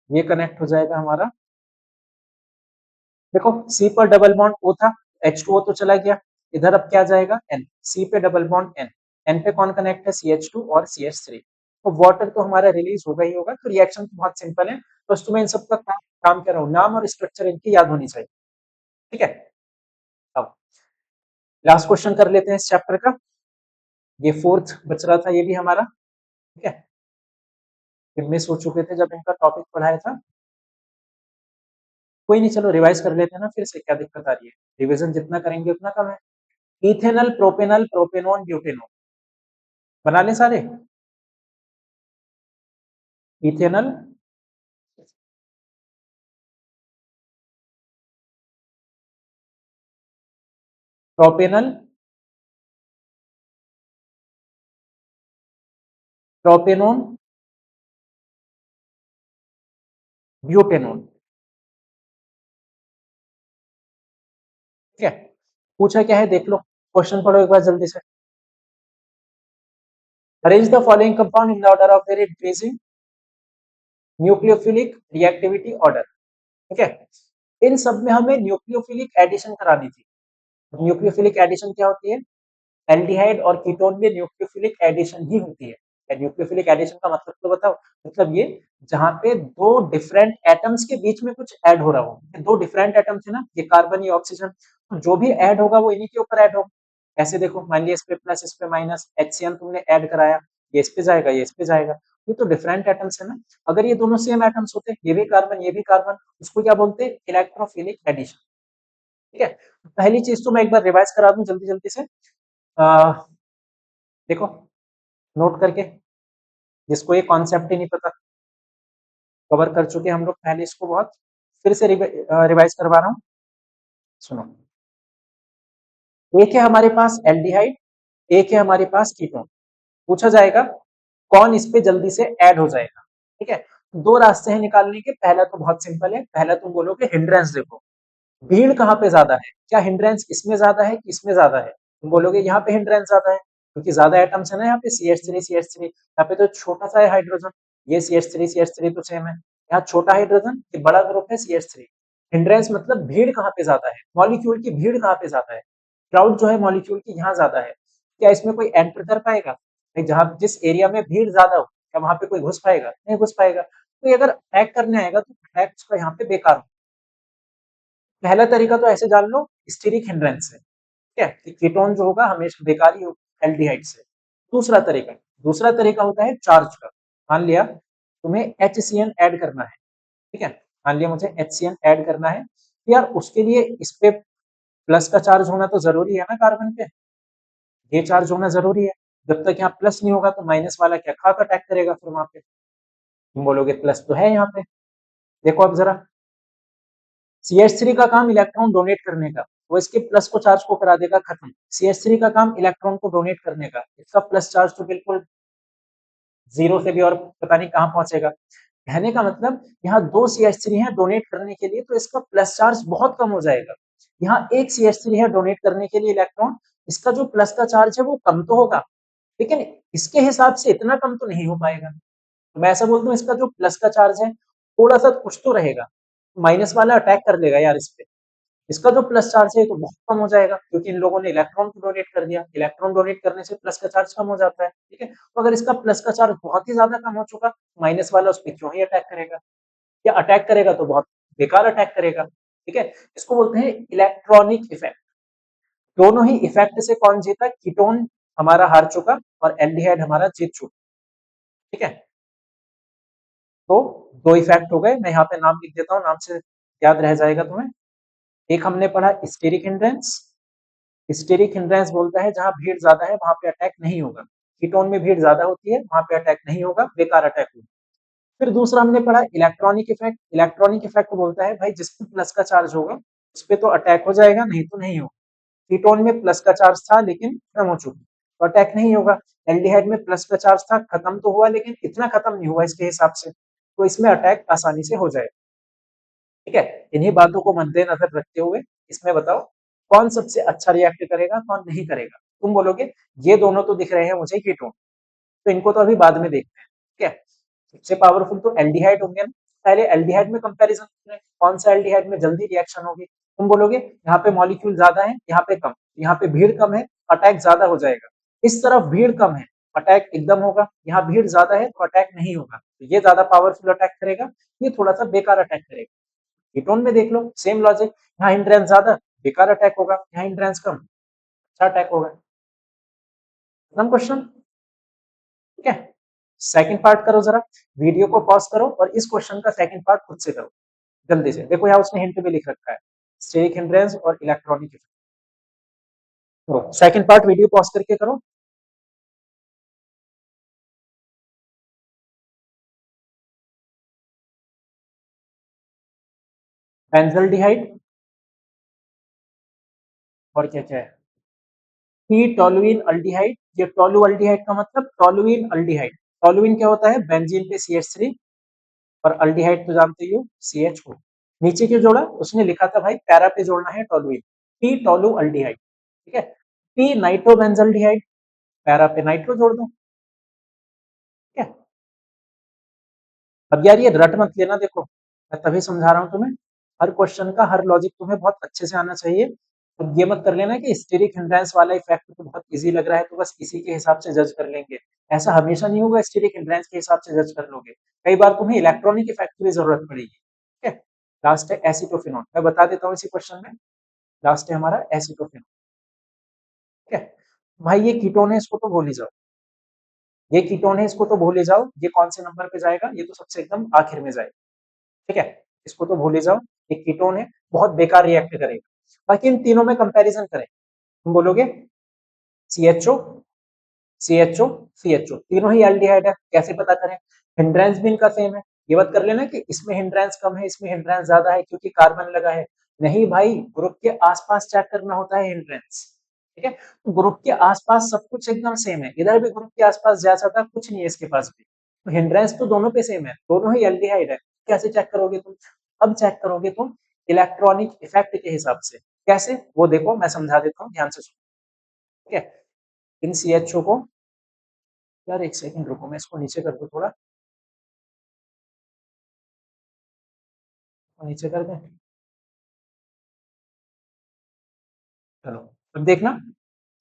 ये कनेक्ट हो जाएगा हमारा। देखो C पर डबल बॉन्ड O था, H2O तो चला गया, इधर अब क्या जाएगा N, C पे डबल बॉन्ड N, N पे कौन कनेक्ट है, CH2 और CH3। तो वाटर तो हमारा रिलीज होगा ही होगा, तो रिएक्शन तो बहुत सिंपल है, बस तुम्हें इन सब का काम कर रहा हूँ, नाम और स्ट्रक्चर इनकी याद होनी चाहिए। ठीक है, अब लास्ट क्वेश्चन कर लेते हैं इस चैप्टर का, ये फोर्थ बच रहा था ये भी हमारा। ठीक है, ये मिस हो चुके थे जब इनका टॉपिक पढ़ाया था, कोई नहीं, चलो रिवाइज कर लेते हैं ना फिर से, क्या दिक्कत आ रही है, रिविजन जितना करेंगे उतना कम है। इथेनल, प्रोपेनल, प्रोपेनॉन, ब्यूटेनॉन, बना ले सारे। Ethanal, propanal, propanone, butanone. ठीक है, पूछा क्या है देख लो, क्वेश्चन पढ़ो एक बार जल्दी से। Arrange the following compound in the order of their increasing nucleophilic reactivity order. ठीक है, इन सब में हमें न्यूक्लियोफिलिक एडिशन करानी थी। न्यूक्लियोफिलिक एडिशन क्या होती है? एल्डिहाइड और कीटोन में न्यूक्लियोफिलिक एडिशन ही होती है। न्यूक्लियोफिलिक एडिशन का मतलब तो बताओ। मतलब ये जहां पे दो डिफरेंट एटम्स के बीच में कुछ ऐड हो रहा हो। दो डिफरेंट एटम्स है ना, ये कार्बन ये ऑक्सीजन, तो जो भी ऐड होगा वो इन्हीं के ऊपर ऐड होगा। ऐसे देखो, मान लिया इस पे प्लस इस पे माइनस, HCl तुमने ऐड कराया, ये इस पे जाएगा ये इस पे जाएगा। ये तो डिफरेंट एटम्स है ना। अगर ये दोनों सेम एटम्स होते, ये भी कार्बन ये भी कार्बन, उसको क्या बोलते हैं? Electrophilic addition. ठीक है, पहली चीज तो मैं एक बार रिवाइज करा दूं जल्दी जल्दी से। आ, देखो, नोट करके, जिसको ये कॉन्सेप्ट ही नहीं पता, कवर कर चुके हम लोग पहले इसको बहुत, फिर से रिवाइज करवा रहा हूँ। सुनो, एक है हमारे पास एल्डिहाइड, एक है हमारे पास कीटोन। पूछा जाएगा कौन इस पे जल्दी से ऐड हो जाएगा। ठीक है, दो रास्ते हैं निकालने के। पहला तो बहुत सिंपल है, पहला तुम बोलोगे हिंड्रेंस देखो, भीड़ कहाँ पे ज्यादा है, क्या हिंड्रेंस इसमें ज्यादा है कि इसमें ज्यादा है? तुम बोलोगे यहाँ पे हिंड्रेंस ज्यादा है, क्योंकि ज्यादा एटम्स है ना यहाँ पे, CH3 यहाँ पे तो छोटा सा है हाइड्रोजन, ये CH3 तो सेम है। यहाँ छोटा हाइड्रोजन, ये बड़ा ग्रुप है CH3। हिंड्रेंस मतलब भीड़ कहाँ पे ज्यादा है, मॉलिक्यूल की भीड़ कहाँ पे ज्यादा है, क्राउड जो है मॉलिक्यूल की यहाँ ज्यादा है। क्या इसमें कोई एंटर कर पाएगा? नहीं, जहां जिस एरिया में भीड़ ज्यादा हो, क्या वहां पे कोई घुस पाएगा? नहीं घुस पाएगा। तो ये अगर अटैक करने आएगा तो अटैक उसका यहाँ पे बेकार हो। पहला तरीका तो ऐसे जान लो, स्टीरिक हिंड्रेंस से। ठीक है, कि कीटोन जो होगा हमेशा बेकार ही होगा एल्डिहाइड से। दूसरा तरीका, दूसरा तरीका होता है चार्ज का। मान लिया तुम्हें HCl ऐड करना है। ठीक है, मान लिया मुझे HCl ऐड करना है, तो यार उसके लिए इस पे प्लस का चार्ज होना तो जरूरी है ना, कार्बन पे ये चार्ज होना जरूरी है। जब तक यहाँ प्लस नहीं होगा तो माइनस वाला क्या खाक अटैक करेगा फिर वहां पे। तुम बोलोगे प्लस तो है यहाँ पे, देखो अब जरा, CH3 का काम इलेक्ट्रॉन डोनेट करने का, वो इसके प्लस को चार्ज को करा देगा खत्म। CH3 का काम इलेक्ट्रॉन को डोनेट करने का, इसका प्लस चार्ज तो बिल्कुल जीरो से भी और पता नहीं कहाँ पहुंचेगा। कहने का मतलब यहाँ दो CH3 है डोनेट करने के लिए, तो इसका प्लस चार्ज बहुत कम हो जाएगा। यहाँ एक CH3 है डोनेट करने के लिए इलेक्ट्रॉन, इसका जो प्लस का चार्ज है वो कम तो होगा, लेकिन इसके हिसाब से इतना कम तो नहीं हो पाएगा। तो मैं ऐसा बोलता हूँ, इसका जो प्लस का चार्ज है थोड़ा सा कुछ तो रहेगा, माइनस वाला अटैक कर लेगा यार इस पे। इसका जो प्लस चार्ज है तो बहुत कम हो जाएगा, क्योंकि इन लोगों ने इलेक्ट्रॉन को डोनेट कर दिया। इलेक्ट्रॉन डोनेट करने से प्लस का चार्ज कम हो जाता है। ठीक है, तो अगर इसका प्लस का चार्ज बहुत ही ज्यादा कम हो चुका, माइनस वाला उस पर क्यों ही अटैक करेगा, या अटैक करेगा तो बहुत बेकार अटैक करेगा। ठीक है, इसको बोलते हैं इलेक्ट्रॉनिक इफेक्ट। दोनों ही इफेक्ट से कौन जीता? कीटोन हमारा हार चुका और एल्डिहाइड हमारा जीत चुका। ठीक है, तो दो इफेक्ट हो गए। मैं यहाँ पे नाम लिख देता हूँ, नाम से याद रह जाएगा तुम्हें। एक हमने पढ़ा स्टेरिक हिंड्रेंस। स्टेरिक हिंड्रेंस बोलता है जहां भीड़ ज्यादा है वहां पे अटैक नहीं होगा। कीटोन में भीड़ ज्यादा होती है, वहां पे अटैक नहीं होगा, बेकार अटैक होगा। फिर दूसरा हमने पढ़ा इलेक्ट्रॉनिक इफेक्ट। इलेक्ट्रॉनिक इफेक्ट बोलता है भाई जिस पे प्लस का चार्ज होगा उस पे तो अटैक हो जाएगा, नहीं तो नहीं होगा। कीटोन में प्लस का चार्ज था लेकिन खत्म हो चुका, तो अटैक नहीं होगा। एल्डिहाइड में प्लस का चार्ज था, खत्म तो हुआ लेकिन इतना खत्म नहीं हुआ इसके हिसाब से, तो इसमें अटैक आसानी से हो जाएगा। ठीक है, इन्हीं बातों को मद्देनजर रखते हुए इसमें बताओ कौन सबसे अच्छा रिएक्ट करेगा कौन नहीं करेगा। तुम बोलोगे ये दोनों तो दिख रहे हैं मुझे कीटोन, तो इनको तो अभी बाद में देखते हैं। ठीक है, सबसे पावरफुल तो एल्डिहाइड होंगे ना, पहले एल्डिहाइड में कंपैरिजन करें कौन सा एल्डिहाइड में जल्दी रिएक्शन होगी। तुम बोलोगे यहाँ पे मॉलिक्यूल ज्यादा है यहाँ पे कम, यहाँ पे भीड़ कम है अटैक ज्यादा हो जाएगा। इस तरफ भीड़ कम है अटैक एकदम होगा, यहाँ भीड़ ज्यादा है तो अटैक नहीं होगा, तो ये ज्यादा पावरफुल अटैक करेगा, ये थोड़ा सा बेकार अटैक करेगा। कीटोन में देख लो सेम लॉजिक, यहाँ हिंड्रेंस ज्यादा बेकार अटैक होगा, यहाँ हिंड्रेंस कम अच्छा अटैक होगा। खत्म क्वेश्चन। ठीक है, सेकंड पार्ट करो जरा, वीडियो को पॉज करो और इस क्वेश्चन का सेकंड पार्ट खुद से करो जल्दी से। देखो यहाँ उसने हिंट भी लिख रखा है, स्टेरिक हिंड्रेंस और इलेक्ट्रॉनिक इफेक्ट। तो सेकंड पार्ट वीडियो पॉज करके करो। बेंजल्डिहाइड और क्या क्या है? पी टोलुइन अल्डिहाइड, ये टोलु अल्डिहाइड का मतलब टोलुइन अल्डिहाइड। टोलुइन क्या होता है, बेंजीन पे CH3, और अल्डिहाइड तो जानते ही हो CHO। नीचे क्यों जोड़ा, उसने लिखा था भाई पैरा पे जोड़ना है टोलुइन, पी टोलु अल्डिहाइड, ठीक है। पी नाइट्रोबेंजल्डिहाइड, पैरा पे नाइट्रो जोड़ दो, ठीक है। अब यार ये रट मत लेना, देखो मैं तभी समझा रहा हूँ तुम्हें, हर क्वेश्चन का हर लॉजिक तुम्हें बहुत अच्छे से आना चाहिए। अब ये मत कर लेना कि स्टेरिक हिंड्रेंस वाला इफेक्ट तो बहुत इजी लग रहा है तो बस इसी के हिसाब से जज कर लेंगे। ऐसा हमेशा नहीं होगा, स्टेरिक हिंड्रेंस के हिसाब से जज कर लोगे, कई बार तुम्हें इलेक्ट्रॉनिक इफेक्ट की भी जरूरत पड़ेगी, ठीक है। लास्ट है एसिटोफिनॉन, मैं बता देता हूँ इसी क्वेश्चन में, लास्ट है हमारा एसिटोफिनॉन, ठीक है। भाई ये कीटोन है, इसको तो भूल ही जाओ, ये कीटोन है इसको तो भूल ही जाओ, ये कौन से नंबर पे जाएगा, ये तो सबसे एकदम आखिर में जाएगा, ठीक है। इसको तो भूल ही जाओ, ये कीटोन है, बहुत बेकार रिएक्ट करेगा। बाकी इन तीनों में कंपैरिजन करें, तुम बोलोगे CHO, CHO, CHO, तीनों ही एल्डिहाइड है, कैसे पता करें, हिंड्रेंस भी इनका सेम है। ये बात कर लेना कि इसमें हिंड्रेंस कम है इसमें हिंड्रेंस ज्यादा है क्योंकि कार्बन लगा है, नहीं भाई, ग्रुप के आसपास चेक करना होता है हिंड्रेंस, ठीक है। तो ग्रुप के आसपास सब कुछ एकदम सेम है, इधर भी ग्रुप के आसपास जैसा था कुछ नहीं है इसके पास भी, तो हिंड्रेंस तो दोनों पे सेम है, दोनों ही एल्डिहाइड है। कैसे चेक करोगे तुम, अब चेक करोगे तुम इलेक्ट्रॉनिक इफेक्ट के हिसाब से, कैसे वो देखो मैं समझा देता हूँ, ध्यान से सुनो, ठीक है। इन CHO को, यार एक सेकंड रुको, मैं इसको नीचे कर दूं थोड़ा, नीचे कर दें, चलो। अब देखना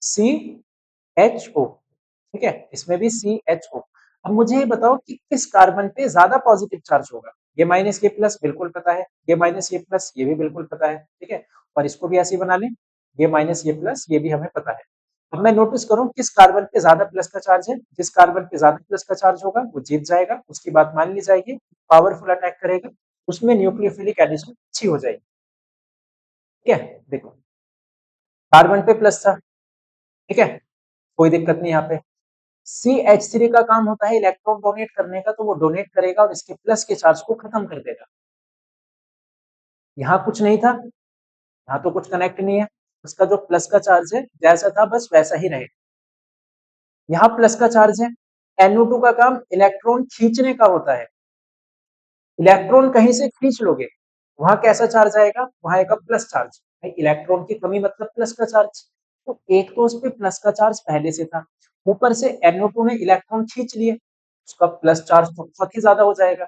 CHO, ठीक है, इसमें भी CHO। अब मुझे ये बताओ कि किस कार्बन पे ज्यादा पॉजिटिव चार्ज होगा, ये माइनस ये प्लस बिल्कुल पता है, ये माइनस ये प्लस ये भी बिल्कुल पता है, ठीक है। और इसको भी ऐसे ही बना लें, ये माइनस ये प्लस ये भी हमें पता है। अब मैं नोटिस करूं किस कार्बन पे ज्यादा प्लस का चार्ज है, जिस कार्बन पे ज्यादा प्लस का चार्ज होगा वो जीत जाएगा, उसकी बात मान ली जाएगी, पावरफुल अटैक करेगा, उसमें न्यूक्लियोफिलिक एडिशन अच्छी हो जाएगी, ठीक है। देखो कार्बन पे प्लस था, ठीक है, कोई दिक्कत नहीं यहाँ पे। CH3 का काम होता है इलेक्ट्रॉन डोनेट करने का, तो वो डोनेट करेगा और इसके प्लस के चार्ज को खत्म कर देगा। यहाँ कुछ नहीं था, यहाँ तो कुछ कनेक्ट नहीं है, उसका जो प्लस का चार्ज है जैसा था बस वैसा ही रहे। यहाँ प्लस का चार्ज है, NO2 का काम इलेक्ट्रॉन खींचने का होता है, इलेक्ट्रॉन कहीं से खींच लोगे वहां कैसा चार्ज आएगा, वहां आएगा प्लस चार्ज, भाई इलेक्ट्रॉन की कमी मतलब प्लस का चार्ज, तो एक तो उस पे प्लस का चार्ज पहले से था, ऊपर से NO2 ने इलेक्ट्रॉन खींच लिए, उसका प्लस चार्ज तो बहुत ही ज्यादा हो जाएगा।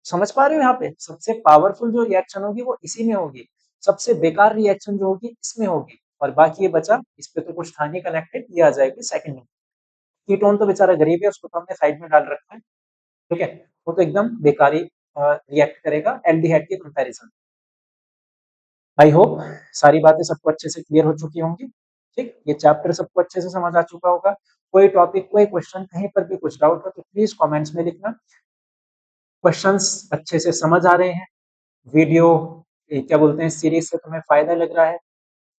समझ पा रहे हो, यहाँ पे सबसे पावरफुल जो रिएक्शन होगी वो इसी में होगी, सबसे बेकार रिएक्शन जो होगी इसमें होगी, और बाकी ये बचा इस पे तो कुछ था नहीं कनेक्टेड, ये आ जाएगी सेकंड में। कीटोन तो बेचारा गरीब है, उसको तो हमने साइड में डाल रखा है, ठीक है, वो तो एकदम बेकारी रिएक्ट करेगा एल्डिहाइड के कंपैरिजन। आई होप सारी बातें सबको अच्छे से क्लियर हो चुकी होंगी, ठीक, ये चैप्टर सबको अच्छे से समझ आ चुका होगा। कोई टॉपिक कोई क्वेश्चन कहीं पर भी कुछ डाउट हो तो प्लीज कमेंट्स में लिखना, क्वेश्चंस अच्छे से समझ आ रहे हैं, वीडियो क्या बोलते हैं सीरीज से तुम्हें फायदा लग रहा है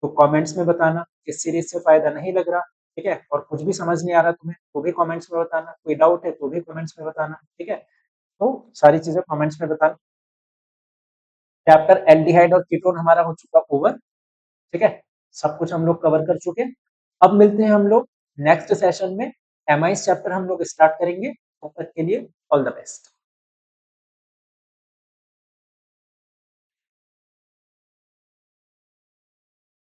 तो कमेंट्स में बताना, इस सीरीज से फायदा नहीं लग रहा, ठीक है, और कुछ भी समझ नहीं आ रहा तुम्हें तो भी कमेंट्स में बताना, कोई डाउट है तो भी कमेंट्स में बताना, ठीक है। तो सारी चीजें कमेंट्स में बताना। चैप्टर एल्डिहाइड और कीटोन हमारा हो चुका ओवर, ठीक है, सब कुछ हम लोग कवर कर चुके हैं। अब मिलते हैं हम लोग नेक्स्ट सेशन में, एमाइस चैप्टर हम लोग स्टार्ट करेंगे, तब तक के लिए ऑल द बेस्ट।